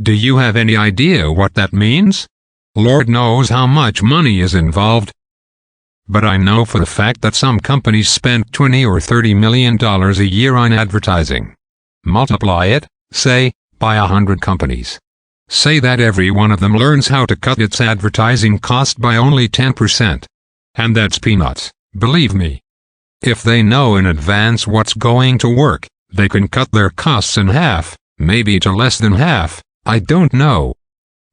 Do you have any idea what that means? Lord knows how much money is involved. But I know for the fact that some companies spend $20 or $30 million a year on advertising. Multiply it, say, by 100 companies. Say that every one of them learns how to cut its advertising cost by only 10%. And that's peanuts, believe me. If they know in advance what's going to work, they can cut their costs in half, maybe to less than half, I don't know.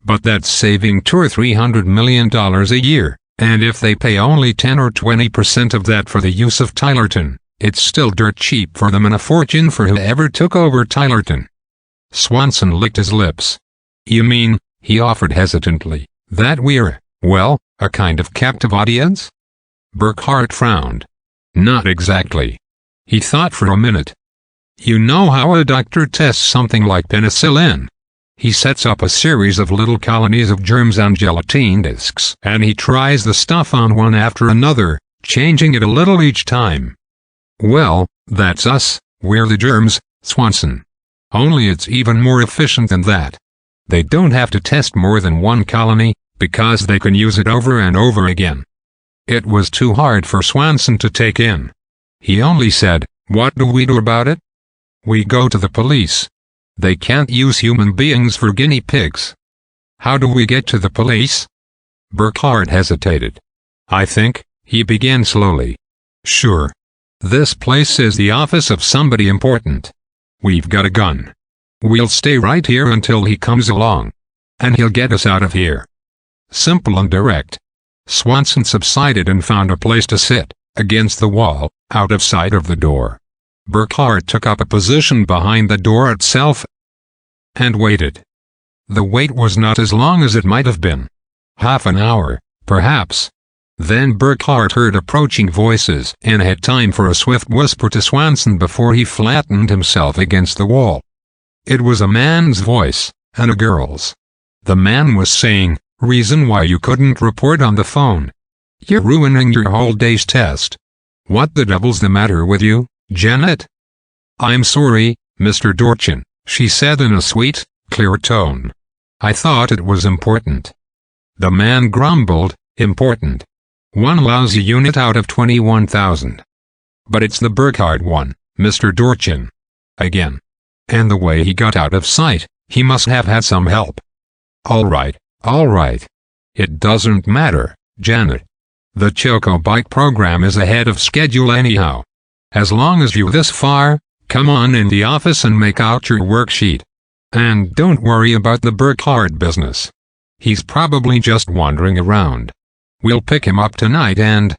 But that's saving $200 or $300 million a year. And if they pay only 10 or 20% of that for the use of Tylerton, it's still dirt cheap for them and a fortune for whoever took over Tylerton. Swanson licked his lips. You mean, he offered hesitantly, that we're, well, a kind of captive audience? Burkhardt frowned. Not exactly. He thought for a minute. You know how a doctor tests something like penicillin? He sets up a series of little colonies of germs on gelatine discs, and he tries the stuff on one after another, changing it a little each time. Well, that's us, we're the germs, Swanson. Only it's even more efficient than that. They don't have to test more than one colony, because they can use it over and over again. It was too hard for Swanson to take in. He only said, what do we do about it? We go to the police. They can't use human beings for guinea pigs. How do we get to the police? Burkhardt hesitated. I think, he began slowly. Sure. This place is the office of somebody important. We've got a gun. We'll stay right here until he comes along. And he'll get us out of here. Simple and direct. Swanson subsided and found a place to sit, against the wall, out of sight of the door. Burkhardt took up a position behind the door itself and waited. The wait was not as long as it might have been. Half an hour, perhaps. Then Burkhardt heard approaching voices and had time for a swift whisper to Swanson before he flattened himself against the wall. It was a man's voice, and a girl's. The man was saying, reason why you couldn't report on the phone. You're ruining your whole day's test. What the devil's the matter with you, Janet? I'm sorry, Mr. Dorchin, she said in a sweet, clear tone. I thought it was important. The man grumbled, important. One lousy unit out of 21,000. But it's the Burkhardt one, Mr. Dorchin. Again. And the way he got out of sight, he must have had some help. All right. It doesn't matter, Janet. The Choco Bike program is ahead of schedule anyhow. As long as you're this far, come on in the office and make out your worksheet. And don't worry about the Burkhardt business. He's probably just wandering around. We'll pick him up tonight and...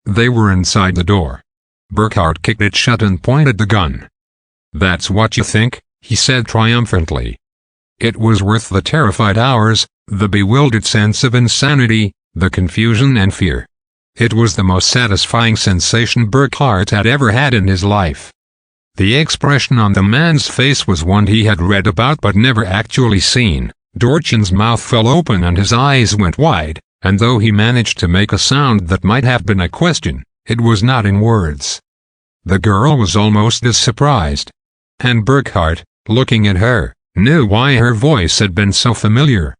They were inside the door. Burkhardt kicked it shut and pointed the gun. That's what you think, he said triumphantly. It was worth the terrified hours, the bewildered sense of insanity, the confusion and fear. It was the most satisfying sensation Burkhardt had ever had in his life. The expression on the man's face was one he had read about but never actually seen. Dorchin's mouth fell open and his eyes went wide, and though he managed to make a sound that might have been a question, it was not in words. The girl was almost as surprised. And Burkhardt, looking at her, knew why her voice had been so familiar.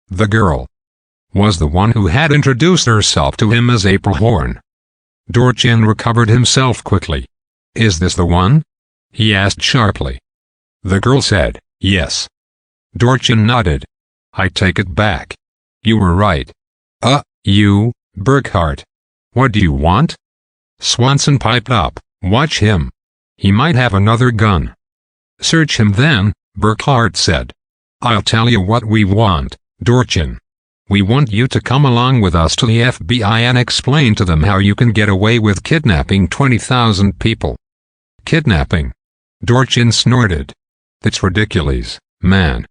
The girl was the one who had introduced herself to him as April Horn. Dorchin recovered himself quickly. Is this the one? He asked sharply. The girl said, yes. Dorchin nodded. I take it back. You were right. You, Burkhardt. What do you want? Swanson piped up, watch him. He might have another gun. Search him then, Burkhardt said. I'll tell you what we want, Dorchin. We want you to come along with us to the FBI and explain to them how you can get away with kidnapping 20,000 people. Kidnapping? Dorchin snorted. It's ridiculous, man.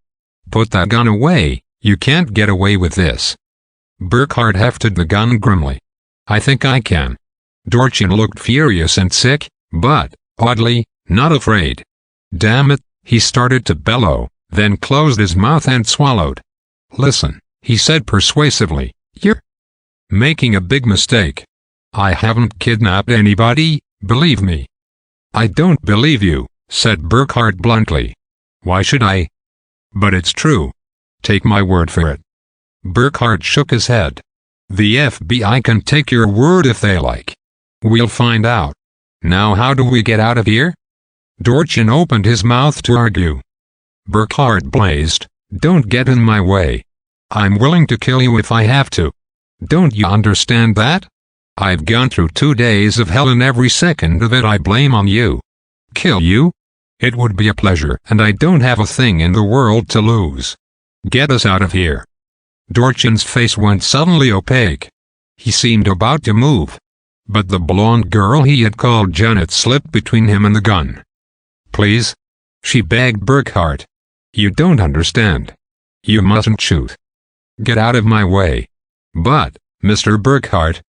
Put that gun away, you can't get away with this. Burkhardt hefted the gun grimly. I think I can. Dorchin looked furious and sick, but, oddly, not afraid. Damn it, he started to bellow, then closed his mouth and swallowed. Listen, he said persuasively, you're making a big mistake. I haven't kidnapped anybody, believe me. I don't believe you, said Burkhardt bluntly. Why should I? But it's true. Take my word for it. Burkhardt shook his head. The FBI can take your word if they like. We'll find out. Now how do we get out of here? Dorchin opened his mouth to argue. Burkhardt blazed, don't get in my way. I'm willing to kill you if I have to. Don't you understand that? I've gone through 2 days of hell and every second of it I blame on you. Kill you? It would be a pleasure and I don't have a thing in the world to lose. Get us out of here. Dorchin's face went suddenly opaque. He seemed about to move. But the blonde girl he had called Janet slipped between him and the gun. Please? She begged Burkhardt. You don't understand. You mustn't shoot. Get out of my way. But, Mr. Burkhardt.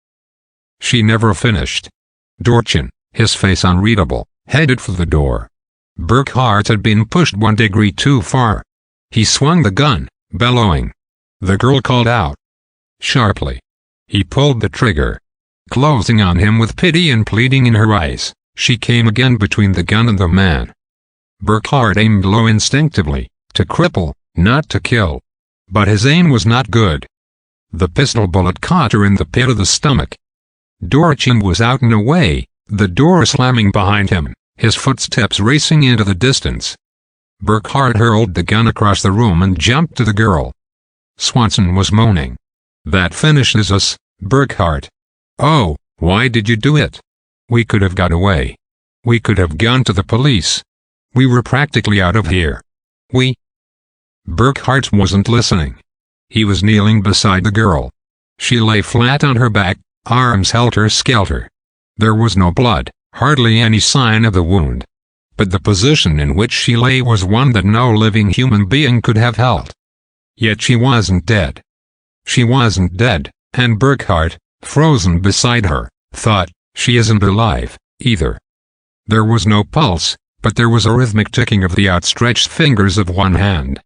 She never finished. Dorchin, his face unreadable, headed for the door. Burkhardt had been pushed 1 degree too far. He swung the gun, bellowing. The girl called out. Sharply. He pulled the trigger. Closing on him with pity and pleading in her eyes, she came again between the gun and the man. Burkhardt aimed low instinctively, to cripple, not to kill. But his aim was not good. The pistol bullet caught her in the pit of the stomach. Dorchin was out and away, the door slamming behind him, his footsteps racing into the distance. Burkhardt hurled the gun across the room and jumped to the girl. Swanson was moaning. That finishes us, Burkhardt. Oh, why did you do it? We could have got away. We could have gone to the police. We were practically out of here. Burkhardt wasn't listening. He was kneeling beside the girl. She lay flat on her back, arms helter-skelter. There was no blood, hardly any sign of the wound. But the position in which she lay was one that no living human being could have held. Yet she wasn't dead. She wasn't dead, and Burkhardt, frozen beside her, thought, she isn't alive, either. There was no pulse, but there was a rhythmic ticking of the outstretched fingers of one hand.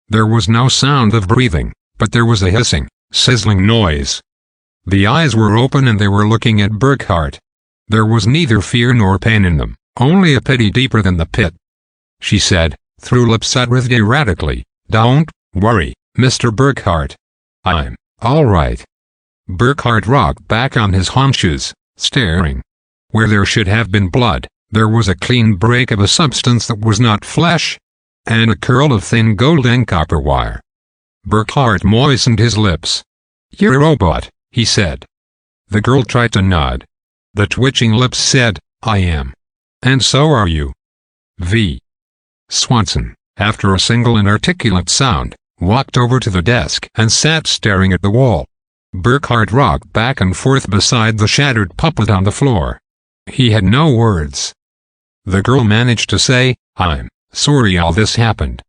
There was no sound of breathing, but there was a hissing, sizzling noise. The eyes were open and they were looking at Burkhardt. There was neither fear nor pain in them, only a pity deeper than the pit. She said, through lips that writhed erratically, Don't worry, Mr. Burkhardt. I'm all right. Burkhardt rocked back on his haunches, staring. Where there should have been blood, there was a clean break of a substance that was not flesh, and a curl of thin golden copper wire. Burkhardt moistened his lips. You're a robot, he said. The girl tried to nod. The twitching lips said, I am. And so are you. V. Swanson, after a single inarticulate sound, walked over to the desk and sat staring at the wall. Burkhardt rocked back and forth beside the shattered puppet on the floor. He had no words. The girl managed to say, I'm sorry all this happened.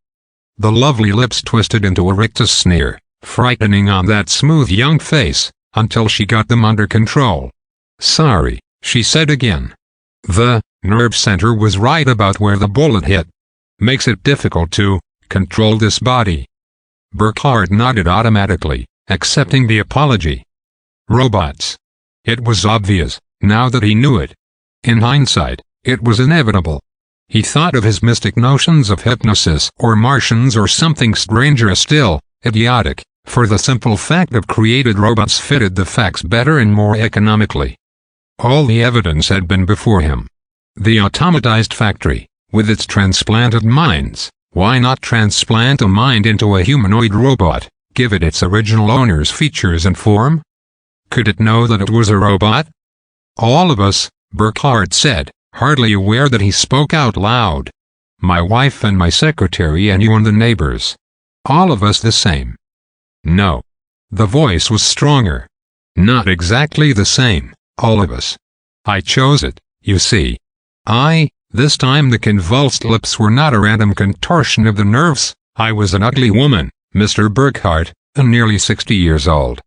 The lovely lips twisted into a rictus sneer, frightening on that smooth young face, until she got them under control. Sorry, she said again. The nerve center was right about where the bullet hit. Makes it difficult to control this body. Burkhardt nodded automatically, accepting the apology. Robots. It was obvious, now that he knew it. In hindsight, it was inevitable. He thought of his mystic notions of hypnosis or Martians or something stranger still, idiotic, for the simple fact of created robots fitted the facts better and more economically. All the evidence had been before him. The automatized factory, with its transplanted minds, why not transplant a mind into a humanoid robot, give it its original owner's features and form? Could it know that it was a robot? All of us, Burkhardt said, hardly aware that he spoke out loud. My wife and my secretary and you and the neighbors. All of us the same. No. The voice was stronger. Not exactly the same, all of us. I chose it, you see. This time the convulsed lips were not a random contortion of the nerves. I was an ugly woman, Mr. Burkhardt, and nearly 60 years old.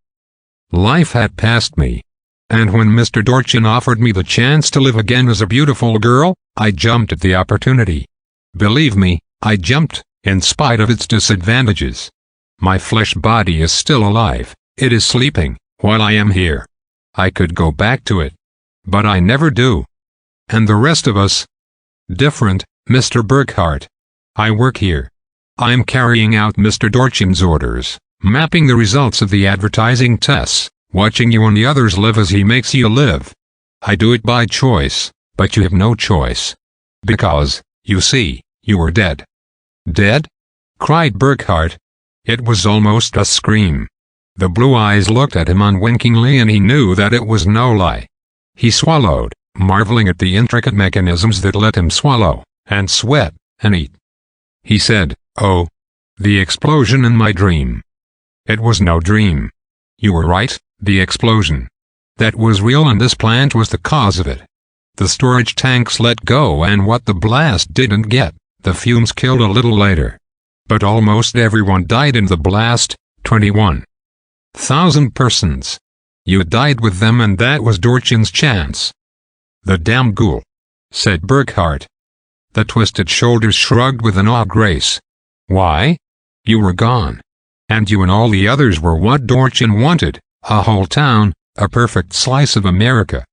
Life had passed me. And when Mr. Dorchin offered me the chance to live again as a beautiful girl, I jumped at the opportunity. Believe me, I jumped, in spite of its disadvantages. My flesh body is still alive, it is sleeping, while I am here. I could go back to it. But I never do. And the rest of us? Different, Mr. Burkhardt. I work here. I'm carrying out Mr. Dorchin's orders, mapping the results of the advertising tests, watching you and the others live as he makes you live. I do it by choice, but you have no choice. Because, you see, you were dead. Dead? Cried Burkhardt. It was almost a scream. The blue eyes looked at him unwinkingly and he knew that it was no lie. He swallowed, marveling at the intricate mechanisms that let him swallow, and sweat, and eat. He said, "Oh, the explosion in my dream." It was no dream. You were right, the explosion. That was real and this plant was the cause of it. The storage tanks let go and what the blast didn't get, the fumes killed a little later. But almost everyone died in the blast, 21,000 persons. You died with them and that was Dorchin's chance. The damn ghoul, said Burkhardt. The twisted shoulders shrugged with an odd grace. Why? You were gone. And you and all the others were what Dorchin wanted, a whole town, a perfect slice of America.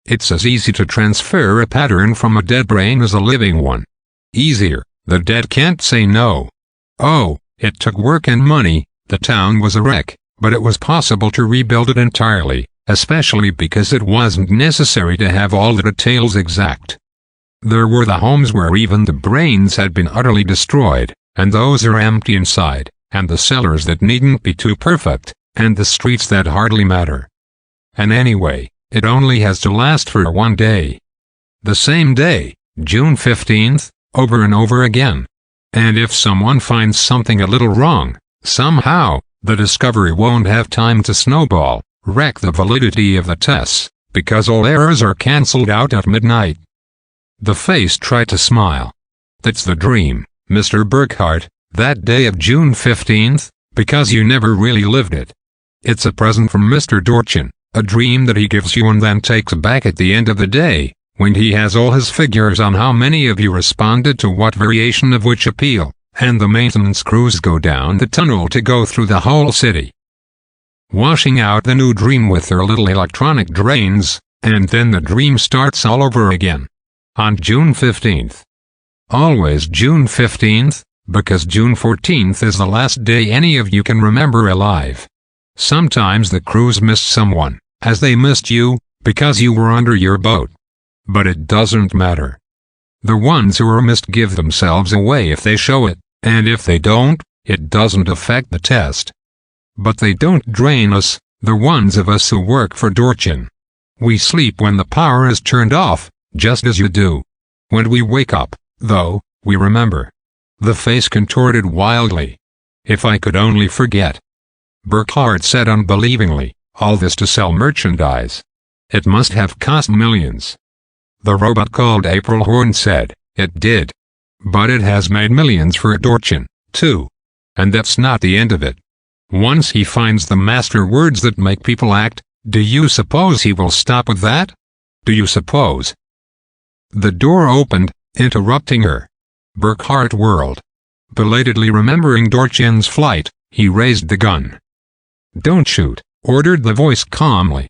It's as easy to transfer a pattern from a dead brain as a living one. Easier, the dead can't say no. Oh, it took work and money, the town was a wreck, but it was possible to rebuild it entirely, especially because it wasn't necessary to have all the details exact. There were the homes where even the brains had been utterly destroyed, and those are empty inside, and the cellars that needn't be too perfect, and the streets that hardly matter. And anyway, it only has to last for one day. The same day, June 15th, over and over again. And if someone finds something a little wrong, somehow, the discovery won't have time to snowball, wreck the validity of the tests, because all errors are cancelled out at midnight. The face tried to smile. That's the dream, Mr. Burkhardt, that day of June 15th, because you never really lived it. It's a present from Mr. Dorchin, a dream that he gives you and then takes back at the end of the day, when he has all his figures on how many of you responded to what variation of which appeal, and the maintenance crews go down the tunnel to go through the whole city, washing out the new dream with their little electronic drains, and then the dream starts all over again. On June 15th. Always June 15th, because June 14th is the last day any of you can remember alive. Sometimes the crews missed someone, as they missed you, because you were under your boat. But it doesn't matter. The ones who are missed give themselves away if they show it, and if they don't, it doesn't affect the test. But they don't drain us, the ones of us who work for Dorchin. We sleep when the power is turned off, just as you do. When we wake up, though, we remember. The face contorted wildly. If I could only forget. Burkhardt said unbelievingly, all this to sell merchandise. It must have cost millions. The robot called April Horn said, it did. But it has made millions for Dorchin, too. And that's not the end of it. Once he finds the master words that make people act, do you suppose he will stop with that? Do you suppose? The door opened, interrupting her. Burkhardt whirled. Belatedly remembering Dorchin's flight, he raised the gun. Don't shoot, ordered the voice calmly.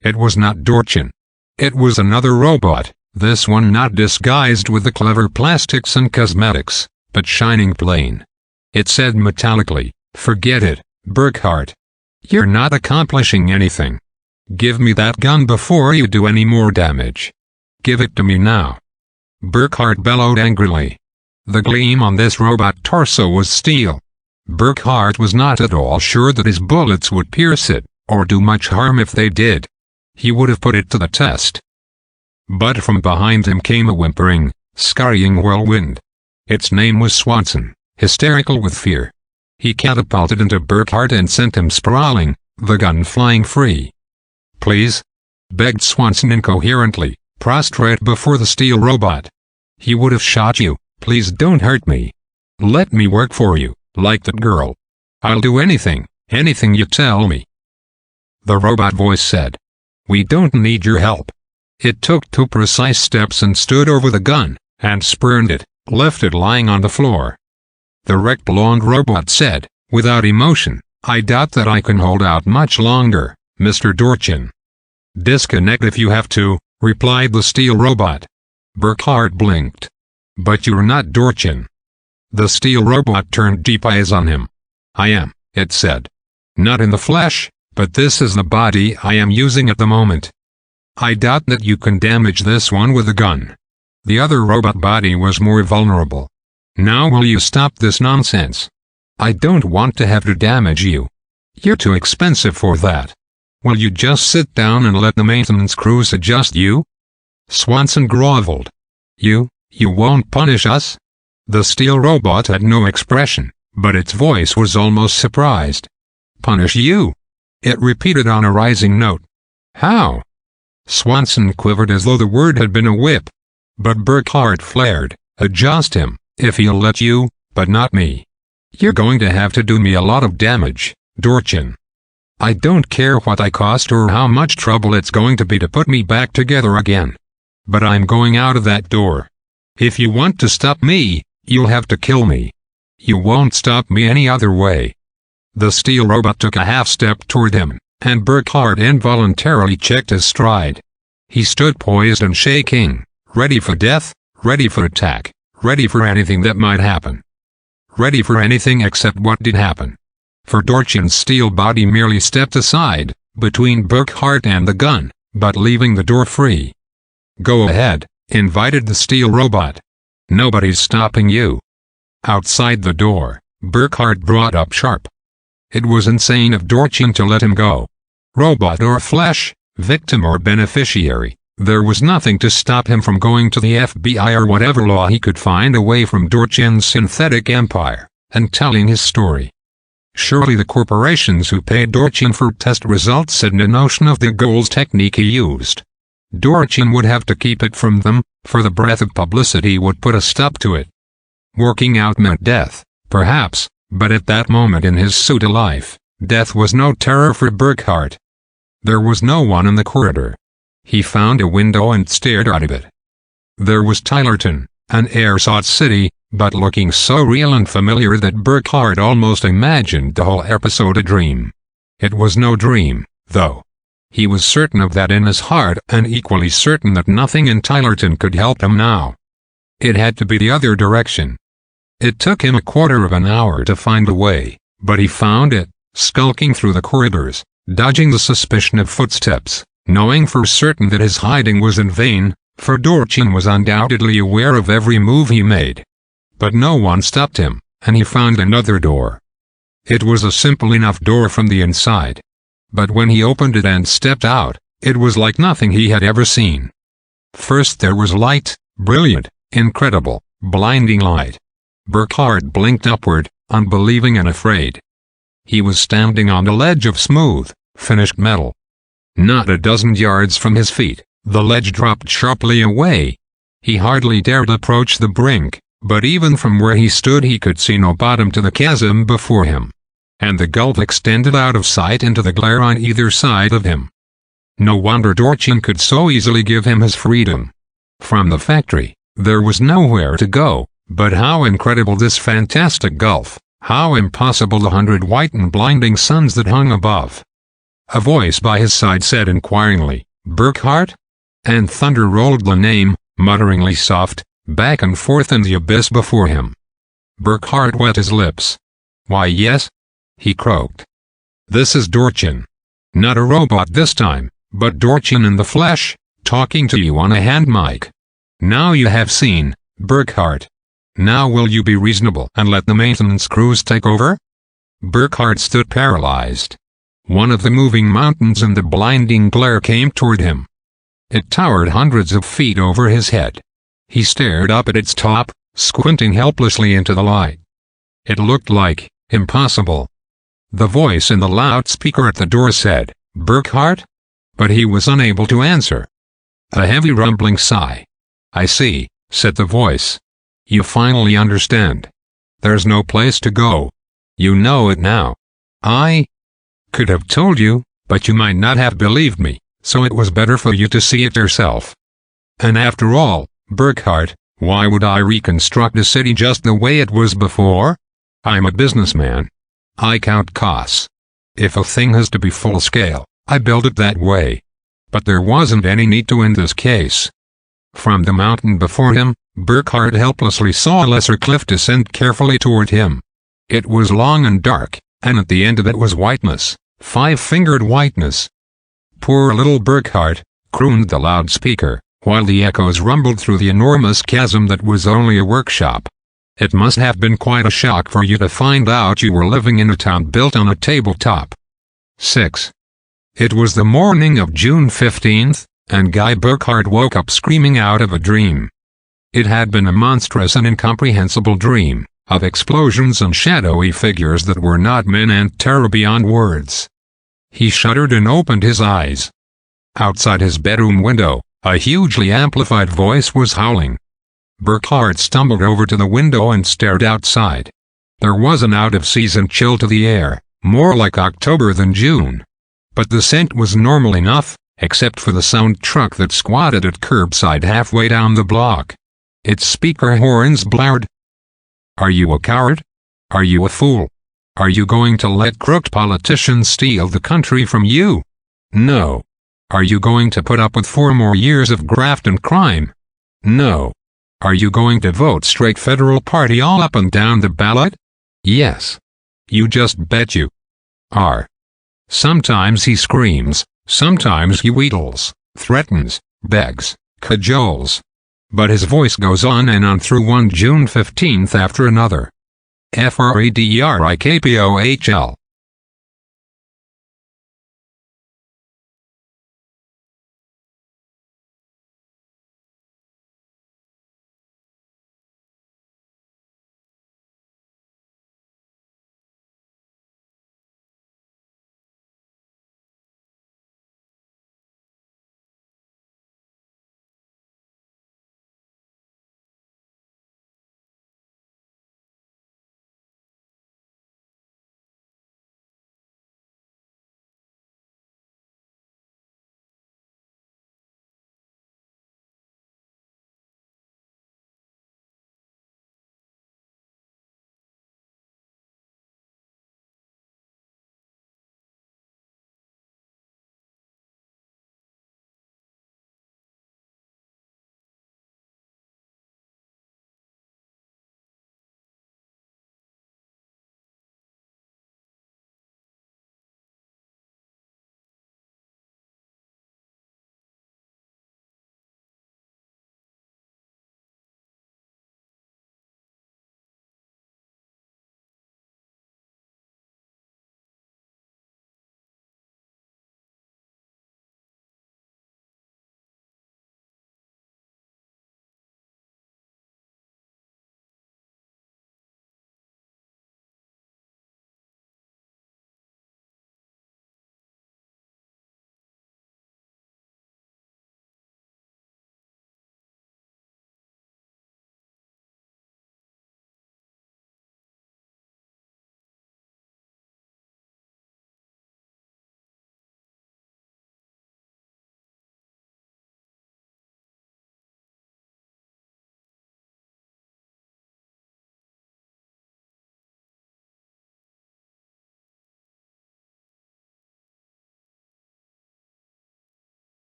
It was not Dorchin. It was another robot, this one not disguised with the clever plastics and cosmetics, but shining plain. It said metallically, forget it, Burkhardt. You're not accomplishing anything. Give me that gun before you do any more damage. Give it to me now. Burkhardt bellowed angrily. The gleam on this robot torso was steel. Burkhardt was not at all sure that his bullets would pierce it, or do much harm if they did. He would have put it to the test. But from behind him came a whimpering, scurrying whirlwind. Its name was Swanson, hysterical with fear. He catapulted into Burkhardt and sent him sprawling, the gun flying free. "Please?" begged Swanson incoherently, prostrate before the steel robot. "He would have shot you. Please don't hurt me. Let me work for you, like that girl. I'll do anything, anything you tell me." The robot voice said, "We don't need your help." It took 2 precise steps and stood over the gun, and spurned it, left it lying on the floor. The wrecked blonde robot said, without emotion, "I doubt that I can hold out much longer, Mr. Dorchin." "Disconnect if you have to," replied the steel robot. Burkhardt blinked. "But you're not Dorchin." The steel robot turned deep eyes on him. "I am," it said. "Not in the flesh, but this is the body I am using at the moment. I doubt that you can damage this one with a gun." The other robot body was more vulnerable. "Now will you stop this nonsense? I don't want to have to damage you. You're too expensive for that. Will you just sit down and let the maintenance crews adjust you?" Swanson groveled. You won't punish us?" The steel robot had no expression, but its voice was almost surprised. "Punish you?" it repeated on a rising note. "How?" Swanson quivered as though the word had been a whip. But Burkhardt flared, "Adjust him, if he'll let you, but not me. You're going to have to do me a lot of damage, Dorchin. I don't care what I cost or how much trouble it's going to be to put me back together again. But I'm going out of that door. If you want to stop me, you'll have to kill me. You won't stop me any other way." The steel robot took a half step toward him, and Burkhardt involuntarily checked his stride. He stood poised and shaking, ready for death, ready for attack, ready for anything that might happen. Ready for anything except what did happen. For Dorchin's steel body merely stepped aside, between Burkhardt and the gun, but leaving the door free. "Go ahead," invited the steel robot. "Nobody's stopping you." Outside the door, Burkhardt brought up sharp. It was insane of Dorchin to let him go. Robot or flesh, victim or beneficiary, there was nothing to stop him from going to the FBI or whatever law he could find away from Dorchin's synthetic empire, and telling his story. Surely the corporations who paid Dorchin for test results had no notion of the goals technique he used. Dorchin would have to keep it from them, for the breath of publicity would put a stop to it. Working out meant death, perhaps, but at that moment in his pseudo life, death was no terror for Burkhardt. There was no one in the corridor. He found a window and stared out of it. There was Tylerton, an air-sought city, but looking so real and familiar that Burkhardt almost imagined the whole episode a dream. It was no dream, though. He was certain of that in his heart and equally certain that nothing in Tylerton could help him now. It had to be the other direction. It took him a quarter of an hour to find a way, but he found it, skulking through the corridors, dodging the suspicion of footsteps, knowing for certain that his hiding was in vain, for Dorchin was undoubtedly aware of every move he made. But no one stopped him, and he found another door. It was a simple enough door from the inside. But when he opened it and stepped out, it was like nothing he had ever seen. First there was light, brilliant, incredible, blinding light. Burkhardt blinked upward, unbelieving and afraid. He was standing on a ledge of smooth, finished metal. Not a dozen yards from his feet, the ledge dropped sharply away. He hardly dared approach the brink, but even from where he stood he could see no bottom to the chasm before him. And the gulf extended out of sight into the glare on either side of him. No wonder Dorchin could so easily give him his freedom. From the factory, there was nowhere to go, but how incredible this fantastic gulf, how impossible the 100 white and blinding suns that hung above. A voice by his side said inquiringly, "Burkhardt?" And thunder rolled the name, mutteringly soft, back and forth in the abyss before him. Burkhardt wet his lips. "Why yes," he croaked. "This is Dorchin. Not a robot this time, but Dorchin in the flesh, talking to you on a hand mic. Now you have seen, Burkhardt. Now will you be reasonable and let the maintenance crews take over?" Burkhardt stood paralyzed. One of the moving mountains in the blinding glare came toward him. It towered hundreds of feet over his head. He stared up at its top, squinting helplessly into the light. It looked like impossible. The voice in the loudspeaker at the door said, "Burkhart?" But he was unable to answer. A heavy rumbling sigh. "I see," said the voice. "You finally understand. There's no place to go. You know it now. I could have told you, but you might not have believed me, so it was better for you to see it yourself. And after all, Burkhart, why would I reconstruct a city just the way it was before? I'm a businessman. I count costs. If a thing has to be full scale, I build it that way. But there wasn't any need to in this case." From the mountain before him, Burkhart helplessly saw a lesser cliff descend carefully toward him. It was long and dark, and at the end of it was whiteness, five-fingered whiteness. "Poor little Burkhart," crooned the loudspeaker, while the echoes rumbled through the enormous chasm that was only a workshop. "It must have been quite a shock for you to find out you were living in a town built on a tabletop." 6. It was the morning of June 15th, and Guy Burkhart woke up screaming out of a dream. It had been a monstrous and incomprehensible dream, of explosions and shadowy figures that were not men and terror beyond words. He shuddered and opened his eyes. Outside his bedroom window, a hugely amplified voice was howling. Burkhart stumbled over to the window and stared outside. There was an out-of-season chill to the air, more like October than June. But the scent was normal enough, except for the sound truck that squatted at curbside halfway down the block. Its speaker horns blared. "Are you a coward? Are you a fool? Are you going to let crooked politicians steal the country from you? No. Are you going to put up with 4 more years of graft and crime? No. Are you going to vote straight federal party all up and down the ballot? Yes. You just bet you are." Sometimes he screams, sometimes he wheedles, threatens, begs, cajoles. But his voice goes on and on through one June 15th after another. FREDERIKPOHL.